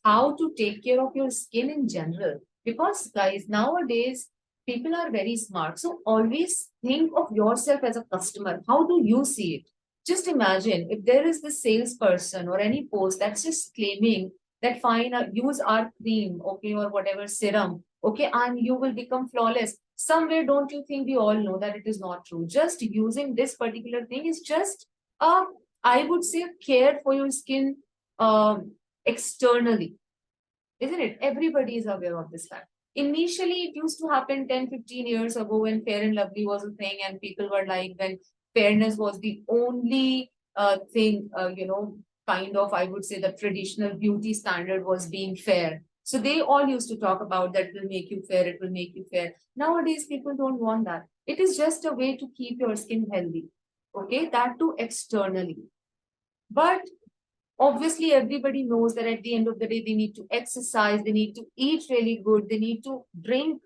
how to take care of your skin in general. Because, guys, nowadays people are very smart. So always think of yourself as a customer. How do you see it? Just imagine if there is this salesperson or any post that's just claiming that fine, use our cream, okay, or whatever serum, okay, and you will become flawless. Somewhere, don't you think we all know that it is not true? Just using this particular thing is just, I would say, care for your skin externally, isn't it? Everybody is aware of this fact. Initially, it used to happen 10, 15 years ago when Fair and Lovely was a thing, and people were like, when fairness was the only thing, kind of, I would say, the traditional beauty standard was being fair. So they all used to talk about that will make you fair, it will make you fair. Nowadays, people don't want that. It is just a way to keep your skin healthy. Okay, that too externally. But obviously, everybody knows that at the end of the day, they need to exercise, they need to eat really good, they need to drink,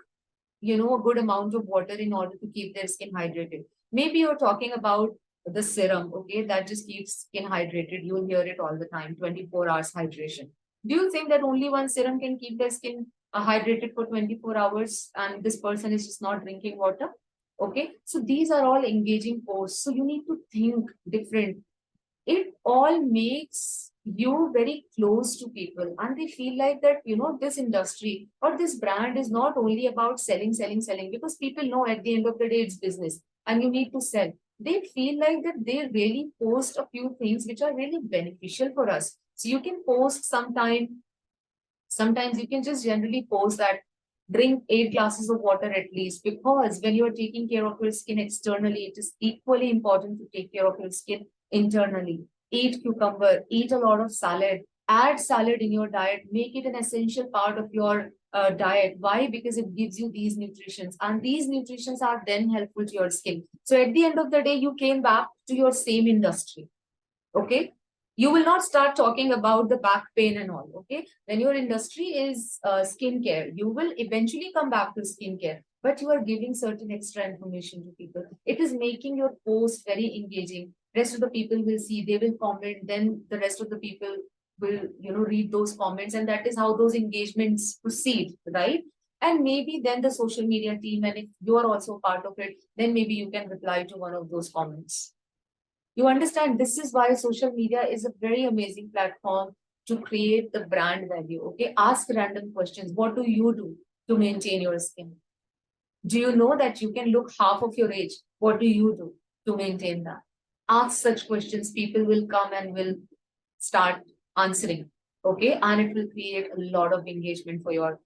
a good amount of water in order to keep their skin hydrated. Maybe you're talking about the serum, okay, that just keeps skin hydrated. You'll hear it all the time, 24 hours hydration. Do you think that only one serum can keep their skin hydrated for 24 hours and this person is just not drinking water? Okay, so these are all engaging posts. So you need to think different. It all makes you very close to people, and they feel like that this industry or this brand is not only about selling, because people know at the end of the day it's business and you need to sell. They feel like that they really post a few things which are really beneficial for us. So you can post sometimes you can just generally post that drink 8 glasses of water at least, because when you are taking care of your skin externally, it is equally important to take care of your skin internally. Eat cucumber, eat a lot of salad, add salad in your diet, make it an essential part of your diet. Why? Because it gives you these nutritions, and these nutritions are then helpful to your skin. So at the end of the day, you came back to your same industry. Okay, you will not start talking about the back pain and all. Okay, when your industry is skincare, you will eventually come back to skincare, but you are giving certain extra information to people. It is making your post very engaging. Rest of the people will see, they will comment, then the rest of the people will read those comments, and that is how those engagements proceed, right? And maybe then the social media team, and if you are also part of it, then maybe you can reply to one of those comments. You understand, this is why social media is a very amazing platform to create the brand value. Okay, ask random questions. What do you do to maintain your skin? Do you know that you can look half of your age? What do you do to maintain that? Ask such questions. People will come and will start answering. Okay, and it will create a lot of engagement for your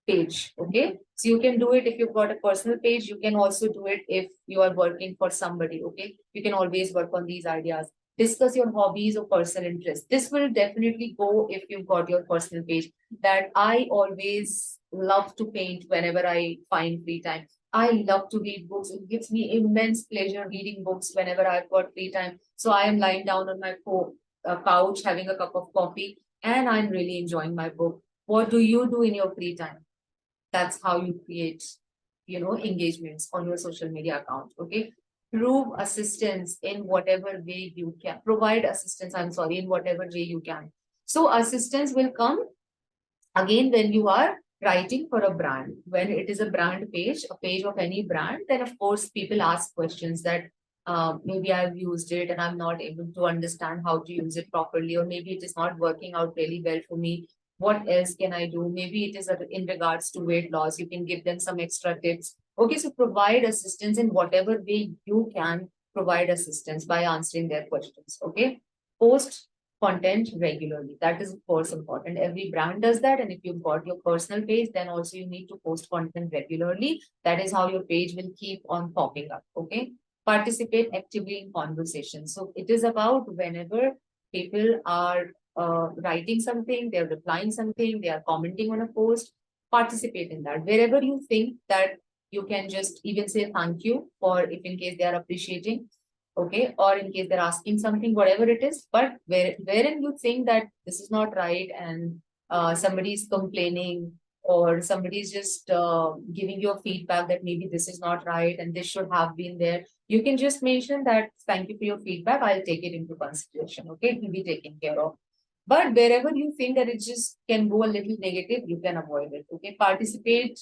page. Okay, so you can do it if you've got a personal page. You can also do it if you are working for somebody. Okay, you can always work on these ideas. Discuss your hobbies or personal interests. This will definitely go if you've got your personal page. That I always love to paint whenever I find free time. I love to read books. It gives me immense pleasure reading books whenever I've got free time. So I am lying down on my couch having a cup of coffee and I'm really enjoying my book. What do you do in your free time? That's how you create engagements on your social media account. Okay, prove assistance in whatever way you can. Provide assistance, I'm sorry, in whatever way you can. So assistance will come again when you are writing for a brand. When it is a brand page, a page of any brand, then of course people ask questions that maybe I've used it and I'm not able to understand how to use it properly, or maybe it is not working out really well for me. What else can I do? Maybe it is in regards to weight loss. You can give them some extra tips. Okay, so provide assistance in whatever way you can. Provide assistance by answering their questions. Okay, Post content regularly. That is of course important. Every brand does that. And if you've got your personal page, then also you need to post content regularly. That is how your page will keep on popping up. Okay. Participate actively in conversations. So it is about whenever people are writing something, they're replying something, they are commenting on a post, participate in that. Wherever you think that you can just even say thank you, for if in case they are appreciating, okay, or in case they're asking something, whatever it is, but wherein you think that this is not right, and somebody is complaining, or somebody is just giving you a feedback that maybe this is not right and this should have been there, you can just mention that thank you for your feedback, I'll take it into consideration, okay, it will be taken care of. But wherever you think that it just can go a little negative, you can avoid it, okay. Participate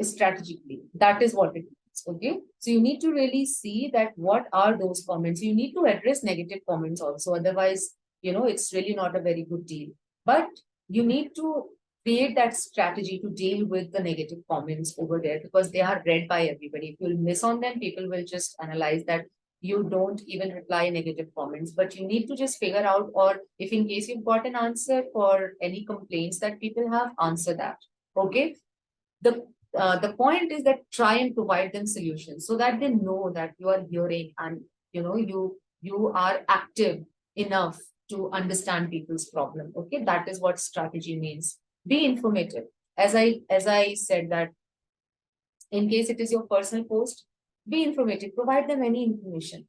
strategically, that is what it is. Okay, so you need to really see that what are those comments. You need to address negative comments also, otherwise, it's really not a very good deal. But you need to create that strategy to deal with the negative comments over there, because they are read by everybody. If you'll miss on them, people will just analyze that you don't even reply negative comments. But you need to just figure out, or if in case you've got an answer for any complaints that people have, answer that. Okay, the point is that try and provide them solutions so that they know that you are hearing, and you are active enough to understand people's problem. Okay, that is what strategy means. Be informative. As I said that in case it is your personal post, be informative, provide them any information,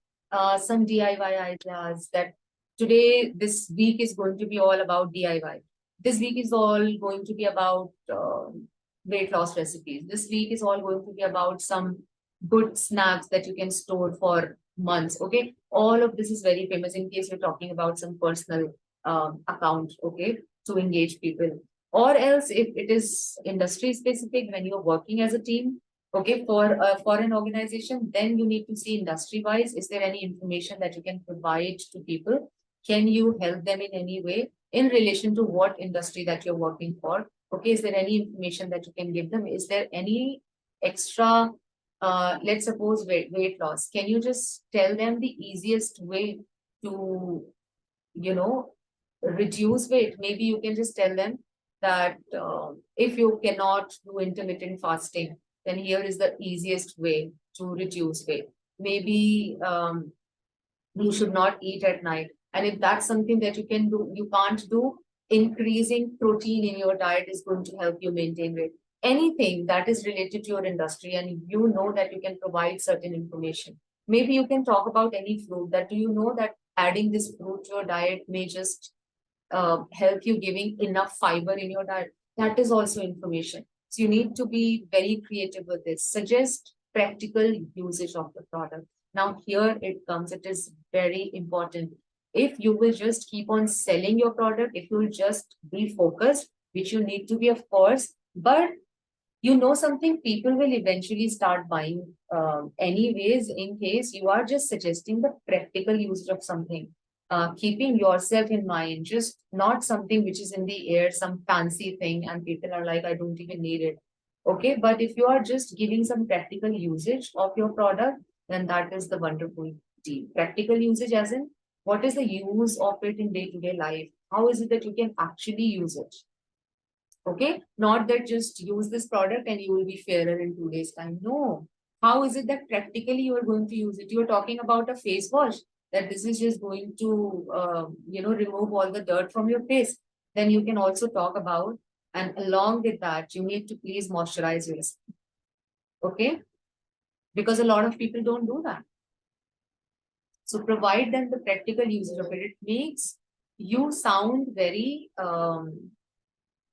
some DIY ideas, that today, this week is going to be all about DIY. This week is all going to be about weight loss recipes. This week is all going to be about some good snacks that you can store for months. Okay, all of this is very famous in case you're talking about some personal account. Okay, to engage people. Or else, if it is industry specific, when you're working as a team, okay, for an organization, then you need to see industry wise, is there any information that you can provide to people? Can you help them in any way in relation to what industry that you're working for? Okay, is there any information that you can give them? Is there any extra, let's suppose weight loss, can you just tell them the easiest way to, you know reduce weight? Maybe you can just tell them that if you cannot do intermittent fasting, then here is the easiest way to reduce weight. Maybe you should not eat at night. And if that's something that you can do, you can't do, increasing protein in your diet is going to help you maintain weight. Anything that is related to your industry, and you know that you can provide certain information. Maybe you can talk about any fruit, that do you know that adding this fruit to your diet may just help you giving enough fiber in your diet. That is also information. So you need to be very creative with this. Suggest practical usage of the product. Now here it comes, it is very important. If you will just keep on selling your product, if you will just be focused, which you need to be, of course, but something, people will eventually start buying anyways, in case you are just suggesting the practical usage of something, keeping yourself in mind, just not something which is in the air, some fancy thing, and people are like, I don't even need it. Okay, but if you are just giving some practical usage of your product, then that is the wonderful deal. Practical usage, as in, what is the use of it in day-to-day life? How is it that you can actually use it? Okay, not that just use this product and you will be fairer in 2 days' time. No. How is it that practically you are going to use it? You are talking about a face wash, that this is just going to, remove all the dirt from your face. Then you can also talk about, and along with that, you need to please moisturize your skin. Okay, because a lot of people don't do that. So provide them the practical usage of it. It makes you sound very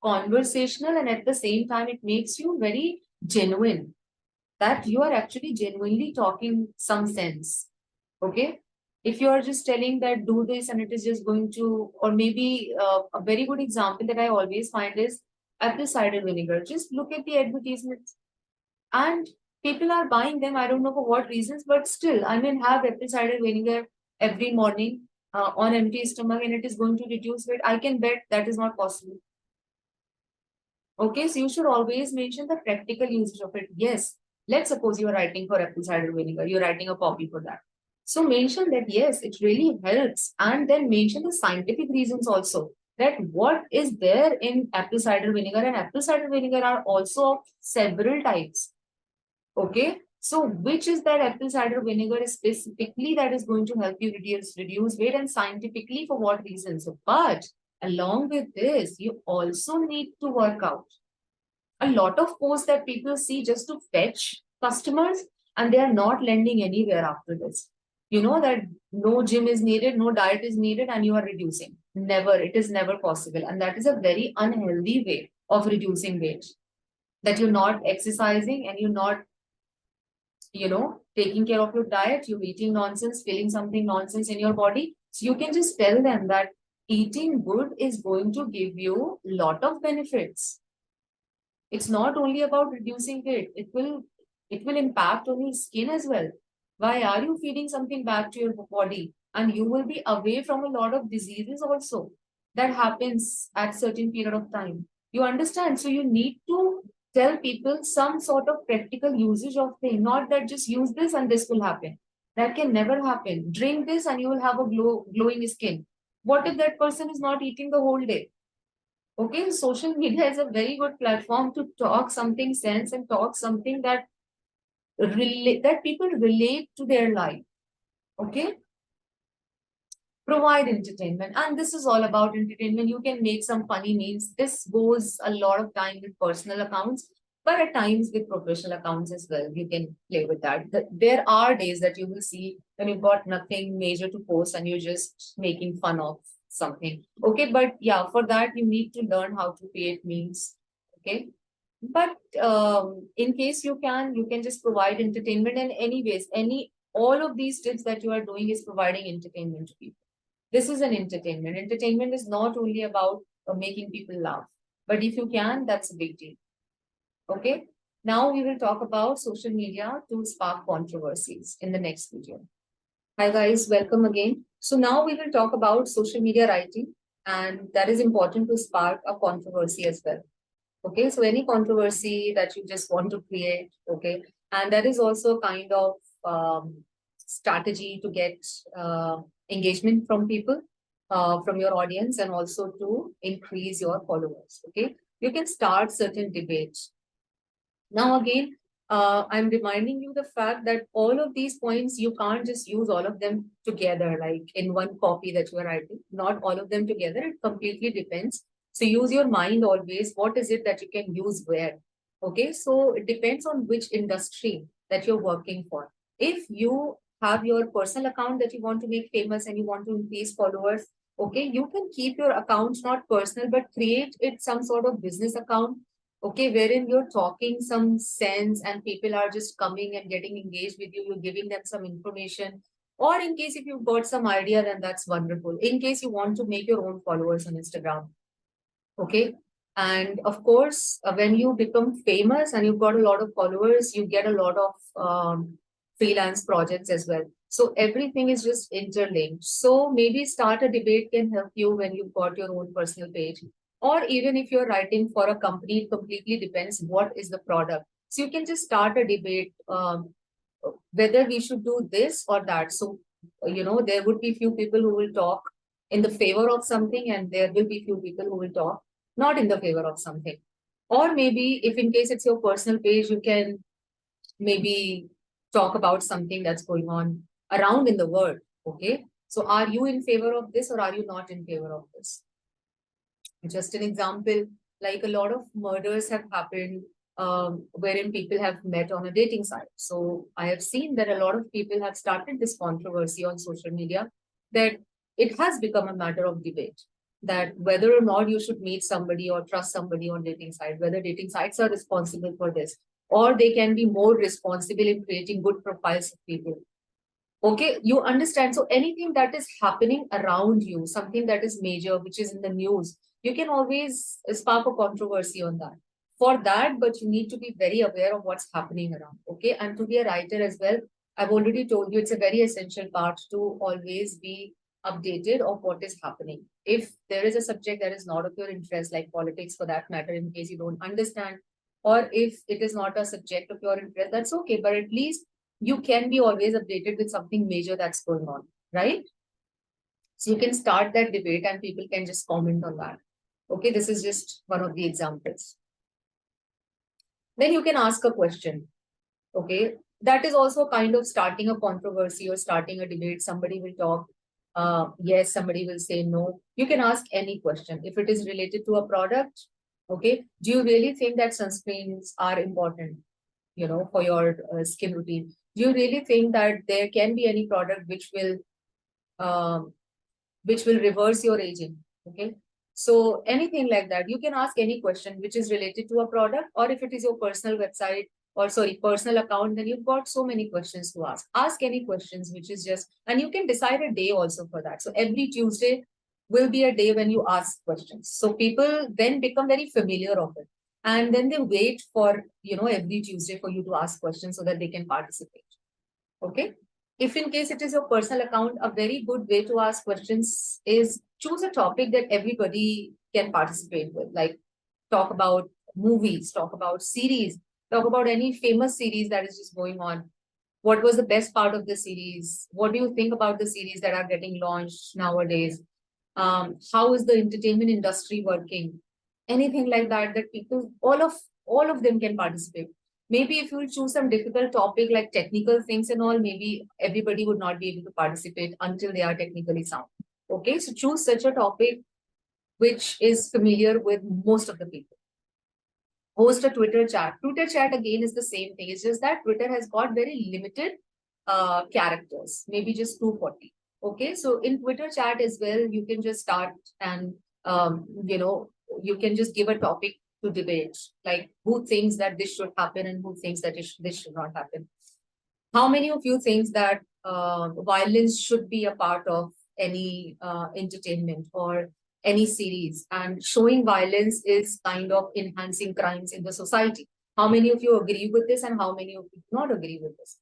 conversational, and at the same time it makes you very genuine, that you are actually genuinely talking some sense. Okay, if you are just telling that do this and it is just going to, or maybe a very good example that I always find is apple cider vinegar. Just look at the advertisements, and people are buying them. I don't know for what reasons, but still, I mean, have apple cider vinegar every morning on empty stomach, and it is going to reduce weight. I can bet that is not possible. Okay, so you should always mention the practical usage of it. Yes, let's suppose you are writing for apple cider vinegar, you're writing a copy for that. So mention that yes, it really helps, and then mention the scientific reasons also, that what is there in apple cider vinegar, and apple cider vinegar are also of several types. Okay, so which is that apple cider vinegar specifically that is going to help you reduce weight, and scientifically for what reasons? But along with this, you also need to work out. A lot of posts that people see just to fetch customers, and they are not lending anywhere after this. You know that no gym is needed, no diet is needed, and you are reducing. Never, it is never possible. And that is a very unhealthy way of reducing weight. That you're not exercising and you're not, taking care of your diet, you're eating nonsense, feeling something nonsense in your body. So you can just tell them that eating good is going to give you a lot of benefits. It's not only about reducing weight, it will impact on your skin as well. Why are you feeding something back to your body? And you will be away from a lot of diseases also that happens at certain period of time. You understand? So you need to tell people some sort of practical usage of thing, not that just use this and this will happen. That can never happen. Drink this and you will have a glowing skin. What if that person is not eating the whole day? Okay, social media is a very good platform to talk something sense and talk something that that people relate to their life. Okay, provide entertainment, and this is all about entertainment. You can make some funny memes. This goes a lot of time with personal accounts, but at times with professional accounts as well. You can play with that. There are days that you will see when you've got nothing major to post and you're just making fun of something. Okay, but yeah, for that you need to learn how to create memes. Okay, but in case you can just provide entertainment. And anyways, all of these tips that you are doing is providing entertainment to people. This is an entertainment. Entertainment is not only about making people laugh, but if you can, that's a big deal. Okay. Now we will talk about social media to spark controversies in the next video. Hi guys, welcome again. So now we will talk about social media writing, and that is important to spark a controversy as well. Okay, so any controversy that you just want to create, okay, and that is also kind of strategy to get engagement from people, from your audience, and also to increase your followers. Okay, you can start certain debates. Now again, I'm reminding you the fact that all of these points, you can't just use all of them together, like in one copy that you are writing. Not all of them together. It completely depends. So use your mind always. What is it that you can use where? Okay, so it depends on which industry that you're working for. If you have your personal account that you want to make famous and you want to increase followers, okay, you can keep your accounts not personal, but create it some sort of business account, okay, wherein you're talking some sense and people are just coming and getting engaged with you, you're giving them some information. Or in case if you've got some idea, then that's wonderful. In case you want to make your own followers on Instagram, okay. And of course, when you become famous and you've got a lot of followers, you get a lot of freelance projects as well. So everything is just interlinked. So maybe start a debate can help you when you've got your own personal page. Or even if you're writing for a company, it completely depends what is the product. So you can just start a debate whether we should do this or that. So, there would be few people who will talk in the favor of something, and there will be few people who will talk not in the favor of something. Or maybe if in case it's your personal page, you can maybe talk about something that's going on around in the world. Okay. So are you in favor of this or are you not in favor of this? Just an example, like a lot of murders have happened wherein people have met on a dating site. So I have seen that a lot of people have started this controversy on social media, that it has become a matter of debate, that whether or not you should meet somebody or trust somebody on dating site, whether dating sites are responsible for this, or they can be more responsible in creating good profiles of people. Okay, you understand. So anything that is happening around you, something that is major, which is in the news, you can always spark a controversy on that. For that, but you need to be very aware of what's happening around. Okay, and to be a writer as well, I've already told you it's a very essential part to always be updated of what is happening. If there is a subject that is not of your interest, like politics for that matter, in case you don't understand, or if it is not a subject of your interest, that's okay. But at least you can be always updated with something major that's going on, right? So you can start that debate and people can just comment on that. Okay, this is just one of the examples. Then you can ask a question. Okay, that is also kind of starting a controversy or starting a debate. Somebody will talk, yes, somebody will say no. You can ask any question. If it is related to a product, okay, do you really think that sunscreens are important, for your skin routine? Do you really think that there can be any product um, which will reverse your aging? Okay, so anything like that, you can ask any question which is related to a product, or if it is your personal website, or sorry, personal account, then you've got so many questions to ask. Ask any questions, which is just, and you can decide a day also for that. So every Tuesday will be a day when you ask questions. So people then become very familiar of it. And then they wait for, every Tuesday for you to ask questions so that they can participate. Okay. If in case it is your personal account, a very good way to ask questions is choose a topic that everybody can participate with, like talk about movies, talk about series, talk about any famous series that is just going on. What was the best part of the series? What do you think about the series that are getting launched nowadays? How is the entertainment industry working? Anything like that, that people, all of them can participate. Maybe if you choose some difficult topic like technical things and all, maybe everybody would not be able to participate until they are technically sound. Okay, so choose such a topic which is familiar with most of the people. Host a Twitter chat. Twitter chat again is the same thing. It's just that Twitter has got very limited characters, maybe just 240. Okay, so in Twitter chat as well, you can just start and you can just give a topic to debate, like who thinks that this should happen and who thinks that this should not happen. How many of you think that violence should be a part of any entertainment or any series, and showing violence is kind of enhancing crimes in the society? How many of you agree with this and how many of you do not agree with this?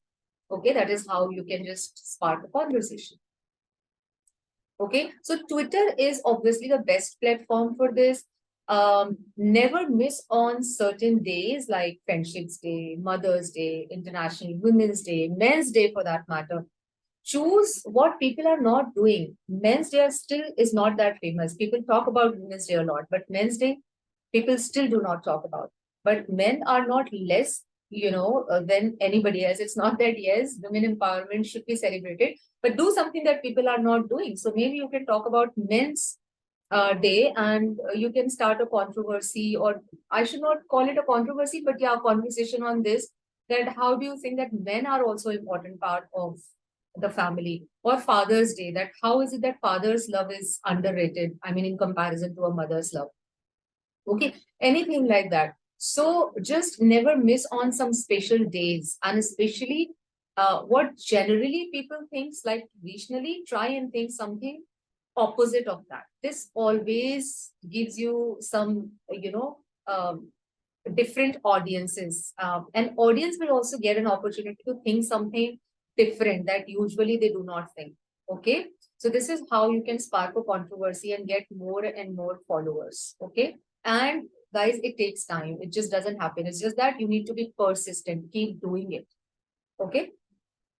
Okay, that is how you can just spark a conversation. Okay, so Twitter is obviously the best platform for this. Never miss on certain days like Friendship's Day, Mother's Day, International Women's Day, Men's Day for that matter. Choose what people are not doing. Men's Day still is not that famous. People talk about Women's Day a lot, but Men's Day, people still do not talk about. But men are not less, than anybody else. It's not that, yes, women empowerment should be celebrated, but do something that people are not doing. So maybe you can talk about men's day, and you can start a controversy, or I should not call it a controversy, but yeah, a conversation on this, that how do you think that men are also important part of the family? Or Father's Day, that how is it that father's love is underrated, I mean, in comparison to a mother's love? Okay, anything like that. So just never miss on some special days, and especially what generally people thinks, like traditionally, try and think something opposite of that. This always gives you some, different audiences. An audience will also get an opportunity to think something different that usually they do not think. Okay, so this is how you can spark a controversy and get more and more followers. Okay, and guys, it takes time. It just doesn't happen. It's just that you need to be persistent, keep doing it. Okay,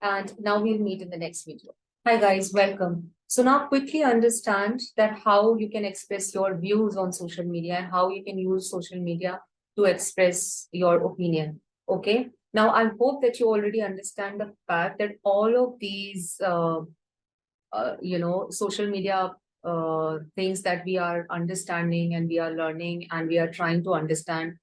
and now we'll meet in the next video. Hi guys, welcome. So now quickly understand that how you can express your views on social media and how you can use social media to express your opinion. Okay. Now I hope that you already understand the fact that all of these, social media things that we are understanding and we are learning and we are trying to understand,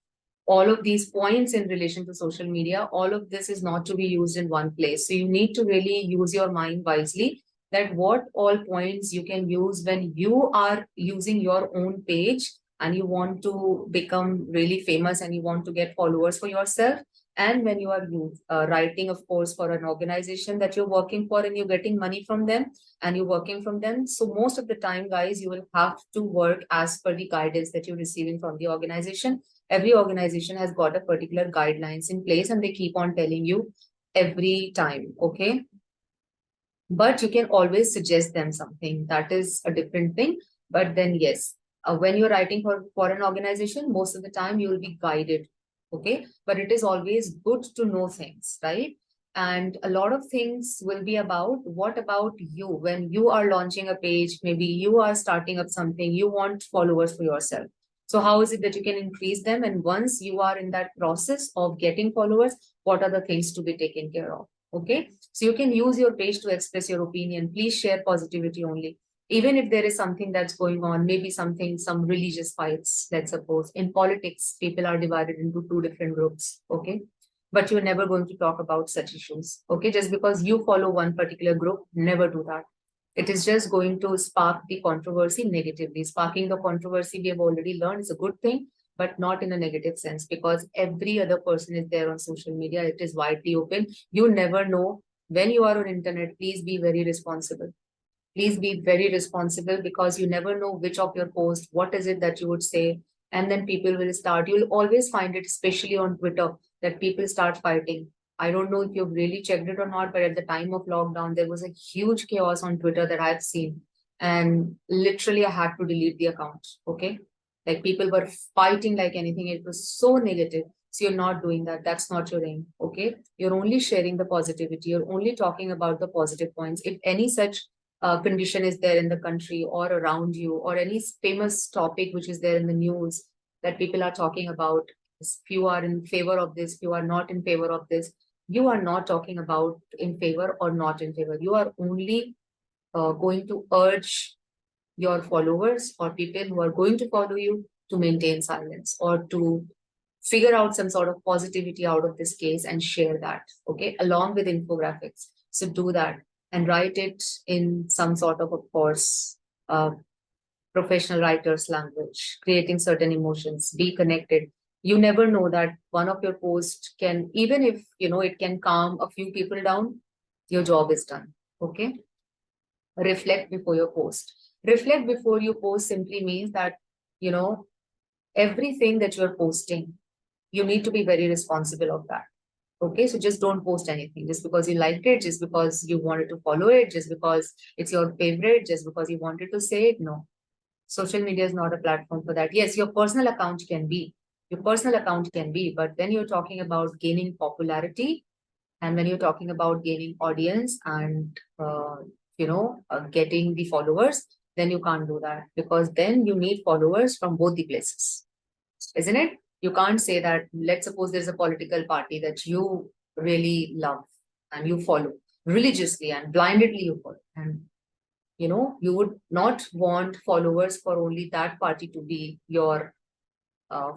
all of these points in relation to social media, all of this is not to be used in one place. So you need to really use your mind wisely, that what all points you can use when you are using your own page and you want to become really famous and you want to get followers for yourself. And when you are writing, of course, for an organization that you're working for and you're getting money from them and you're working from them. So most of the time, guys, you will have to work as per the guidance that you're receiving from the organization. Every organization has got a particular guidelines in place and they keep on telling you every time. Okay. But you can always suggest them something. That is a different thing. But then, yes, when you're writing for an organization, most of the time you will be guided. Okay. But it is always good to know things, right? And a lot of things will be about what about you when you are launching a page, maybe you are starting up something, you want followers for yourself. So how is it that you can increase them? And once you are in that process of getting followers, what are the things to be taken care of? Okay. So you can use your page to express your opinion. Please share positivity only. Even if there is something that's going on, maybe something, some religious fights, let's suppose. In politics, people are divided into two different groups. Okay, but you're never going to talk about such issues. Okay, just because you follow one particular group, never do that. It is just going to spark the controversy negatively. Sparking the controversy, we have already learned, is a good thing, but not in a negative sense, because every other person is there on social media. It is widely open. You never know when you are on internet. Please be very responsible. Please be very responsible, because you never know which of your posts, what is it that you would say, and then people will start. You'll always find it, especially on Twitter, that people start fighting. I don't know if you've really checked it or not, but at the time of lockdown, there was a huge chaos on Twitter that I've seen. And literally, I had to delete the account. Okay. Like people were fighting like anything. It was so negative. So you're not doing that. That's not your aim. Okay. You're only sharing the positivity. You're only talking about the positive points. If any such condition is there in the country or around you, or any famous topic which is there in the news that people are talking about, if you are in favor of this, you are not in favor of this, you are not talking about in favor or not in favor. You are only going to urge your followers or people who are going to follow you to maintain silence, or to figure out some sort of positivity out of this case and share that, okay, along with infographics. So do that and write it in some sort of course, uh, professional writer's language, creating certain emotions, be connected. You never know that one of your posts can, even if, it can calm a few people down, your job is done, okay? Reflect before your post. Reflect before you post simply means that, you know, everything that you're posting, you need to be very responsible of that. Okay, so just don't post anything just because you liked it, just because you wanted to follow it, just because it's your favorite, just because you wanted to say it. No, social media is not a platform for that. Yes, your personal account can be, but when you're talking about gaining popularity, and when you're talking about gaining audience and getting the followers, then you can't do that, because then you need followers from both the places, isn't it? You can't say that, let's suppose there's a political party that you really love and you follow religiously and blindedly you follow. And you would not want followers for only that party to be your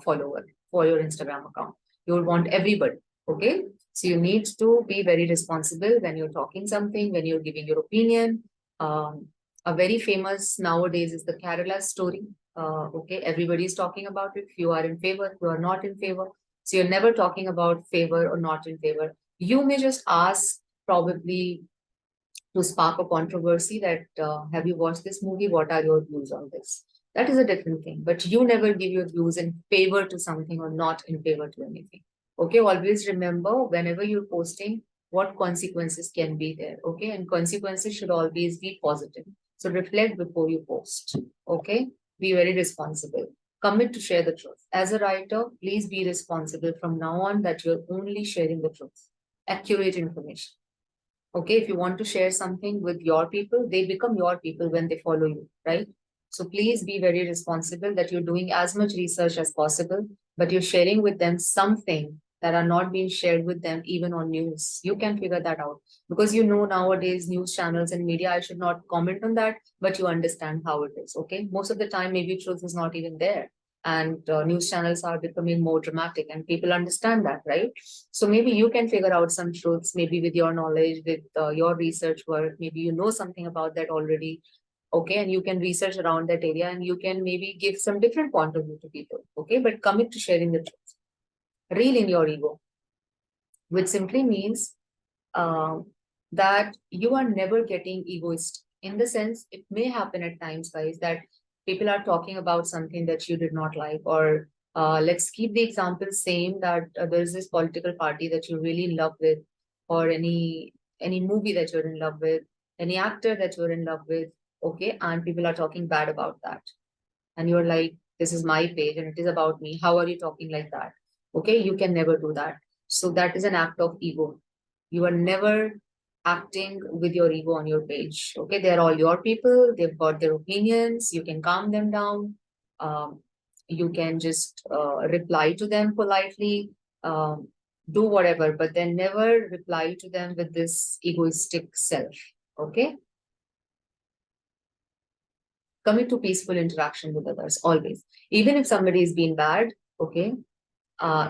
follower for your Instagram account. You would want everybody. Okay. So you need to be very responsible when you're talking something, when you're giving your opinion. A very famous nowadays is the Kerala story. Okay, everybody is talking about it. You are in favor, you are not in favor. So you're never talking about favor or not in favor. You may just ask, probably to spark a controversy, that have you watched this movie? What are your views on this? That is a different thing. But you never give your views in favor to something or not in favor to anything. Okay, always remember whenever you're posting, what consequences can be there. Okay, and consequences should always be positive. So reflect before you post. Okay, be very responsible. Commit to share the truth. As a writer, please be responsible from now on, that you're only sharing the truth, accurate information. Okay, if you want to share something with your people, they become your people when they follow you, right? So please be very responsible, that you're doing as much research as possible, but you're sharing with them something that are not being shared with them even on news. You can figure that out, because nowadays news channels and media, I should not comment on that, but you understand how it is. Okay, most of the time maybe truth is not even there, and news channels are becoming more dramatic, and people understand that, right? So maybe you can figure out some truths, maybe with your knowledge, with your research work. Maybe you know something about that already. Okay, and you can research around that area, and you can maybe give some different point of view to people. Okay, but commit to sharing the truth. Reel in your ego, which simply means uh, that you are never getting egoist. In the sense, it may happen at times, guys, that people are talking about something that you did not like, or let's keep the example same, that there's this political party that you're really in love with, or any movie that you're in love with, any actor that you're in love with. Okay, and people are talking bad about that, and you're like, this is my page and it is about me. How are you talking like that? Okay, you can never do that. So that is an act of ego. You are never acting with your ego on your page. Okay, they're all your people, they've got their opinions, you can calm them down. Um, you can just reply to them politely, do whatever, but then never reply to them with this egoistic self. Okay, commit to peaceful interaction with others always, even if somebody is being bad. Okay,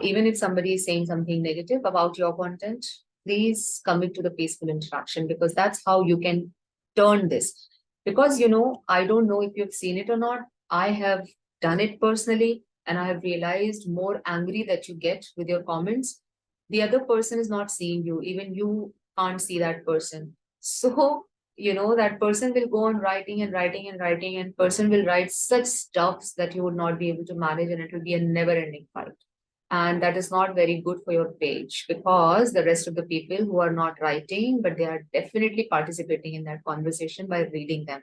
even if somebody is saying something negative about your content, please commit to the peaceful interaction, because that's how you can turn this. Because, I don't know if you've seen it or not. I have done it personally, and I have realized more angry that you get with your comments, the other person is not seeing you. Even you can't see that person. So, that person will go on writing and writing and writing, and person will write such stuffs that you would not be able to manage, and it will be a never ending fight. And that is not very good for your page, because the rest of the people who are not writing, but they are definitely participating in that conversation by reading them.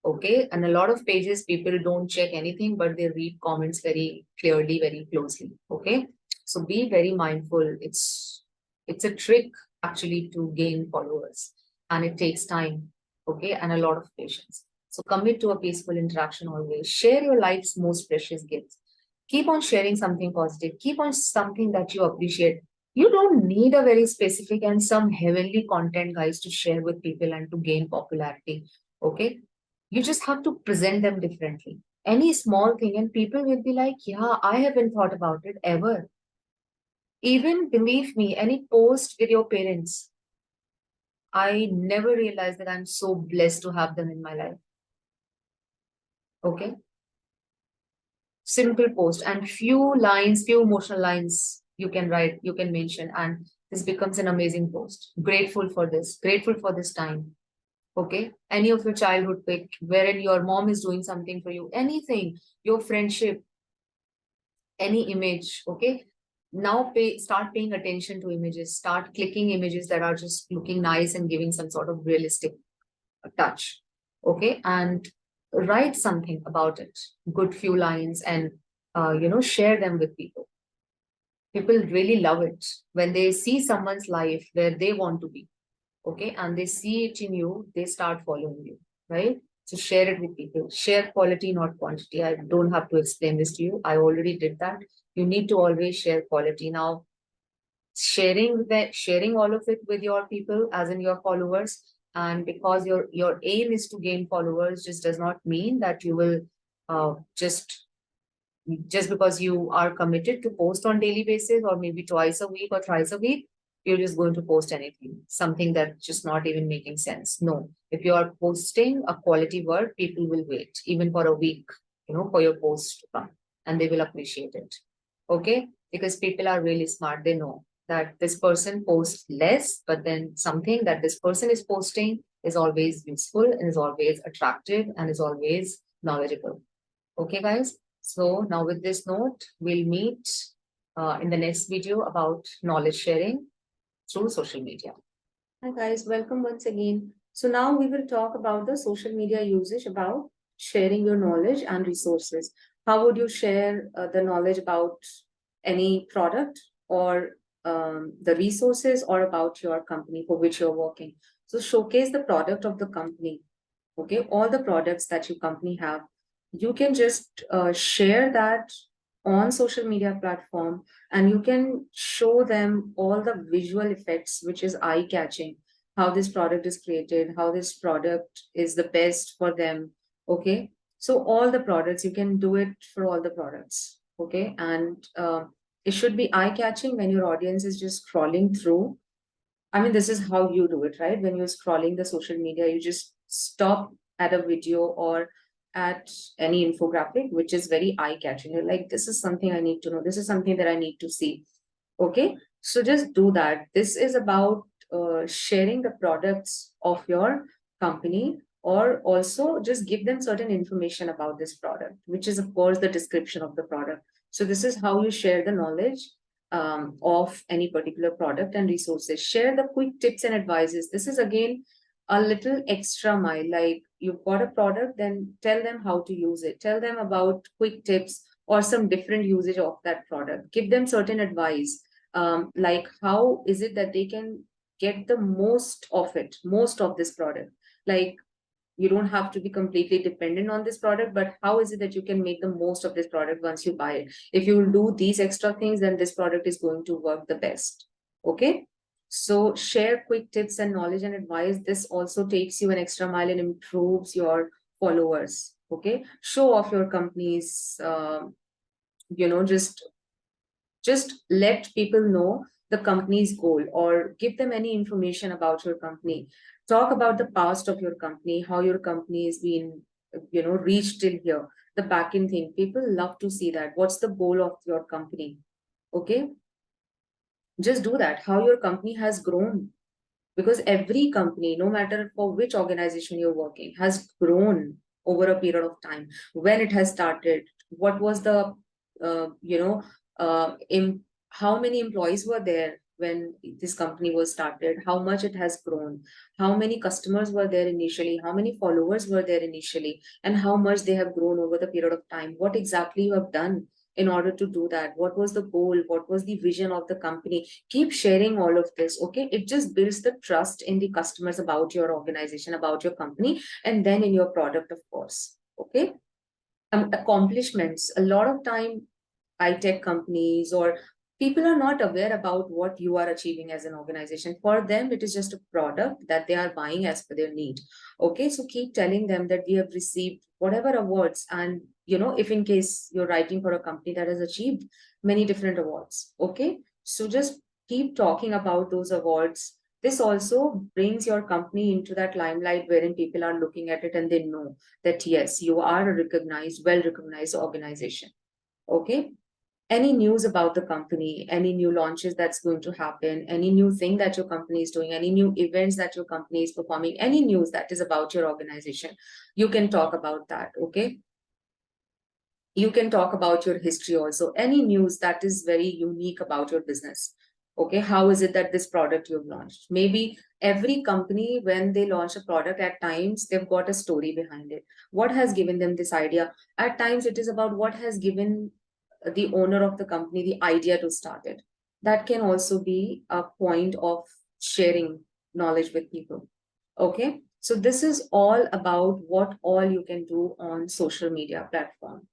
Okay. And a lot of pages, people don't check anything, but they read comments very clearly, very closely. Okay. So be very mindful. It's a trick actually to gain followers, and it takes time. Okay. And a lot of patience. So commit to a peaceful interaction always. Share your life's most precious gifts. Keep on sharing something positive. Keep on something that you appreciate. You don't need a very specific and some heavenly content, guys, to share with people and to gain popularity. Okay. You just have to present them differently. Any small thing, and people will be like, yeah, I haven't thought about it ever. Even believe me, any post with your parents, I never realized that I'm so blessed to have them in my life. Okay. Simple post and few lines, few emotional lines you can write, you can mention, and this becomes an amazing post. Grateful for this time. Okay. Any of your childhood pic, wherein your mom is doing something for you, anything, your friendship, any image. Okay. Now start paying attention to images, start clicking images that are just looking nice and giving some sort of realistic touch. Okay. And write something about it, good few lines, and share them with people. People really love it when they see someone's life where they want to be. Okay. And they see it in you, they start following you, right? So share it with people. Share quality, not quantity. I don't have to explain this to you, I already did that. You need to always share quality. Now, sharing all of it with your people, as in your followers, and because your aim is to gain followers, just does not mean that you will just because you are committed to post on daily basis, or maybe twice a week or thrice a week, you're just going to post anything, something that's just not even making sense. No, if you are posting a quality work, people will wait even for a week, for your post to come, and they will appreciate it. Okay. Because people are really smart. They know that this person posts less, but then something that this person is posting is always useful and is always attractive and is always knowledgeable. Okay, guys. So now with this note, we'll meet in the next video about knowledge sharing through social media. Hi guys, welcome once again. So now we will talk about the social media usage, about sharing your knowledge and resources. How would you share the knowledge about any product, or the resources, or about your company for which you're working? So showcase the product of the company. Okay, all the products that your company have, you can just share that on social media platform, and you can show them all the visual effects, which is eye catching, how this product is created, how this product is the best for them. Okay, so all the products, you can do it for all the products. Okay. And it should be eye catching when your audience is just scrolling through. I mean, this is how you do it, right? When you're scrolling the social media, you just stop at a video or at any infographic, which is very eye-catching. You're like, this is something I need to know. This is something that I need to see. Okay. So just do that. This is about sharing the products of your company, or also just give them certain information about this product, which is, of course, the description of the product. So this is how you share the knowledge of any particular product and resources. Share the quick tips and advices. This is again a little extra mile. Like, you've got a product, then tell them how to use it. Tell them about quick tips or some different usage of that product. Give them certain advice, like how is it that they can get the most of it, most of this product. Like, you don't have to be completely dependent on this product, but how is it that you can make the most of this product once you buy it? If you will do these extra things, then this product is going to work the best. Okay. So share quick tips and knowledge and advice. This also takes you an extra mile and improves your followers. Okay. Show off your company's, just let people know the company's goal, or give them any information about your company. Talk about the past of your company, how your company has been, reached till here, the back end thing. People love to see that. What's the goal of your company? Okay. Just do that. How your company has grown. Because every company, no matter for which organization you're working, has grown over a period of time. When it has started, what was the, how many employees were there when this company was started, how much it has grown, how many customers were there initially, how many followers were there initially, and how much they have grown over the period of time. What exactly you have done in order to do that? What was the goal? What was the vision of the company? Keep sharing all of this. Okay. It just builds the trust in the customers about your organization, about your company, and then in your product, of course. Okay. Accomplishments. A lot of time, high tech companies or people are not aware about what you are achieving as an organization. For them, it is just a product that they are buying as per their need. Okay. So keep telling them that we have received whatever awards. And, if in case you're writing for a company that has achieved many different awards. Okay. So just keep talking about those awards. This also brings your company into that limelight wherein people are looking at it and they know that, yes, you are a recognized, well recognized organization. Okay. Any news about the company, any new launches that's going to happen, any new thing that your company is doing, any new events that your company is performing, any news that is about your organization, you can talk about that. Okay. You can talk about your history also, any news that is very unique about your business. Okay. How is it that this product you've launched? Maybe every company, when they launch a product, at times they've got a story behind it. What has given them this idea? At times it is about what has given the owner of the company the idea to start it. That can also be a point of sharing knowledge with people. Okay. So this is all about what all you can do on social media platform.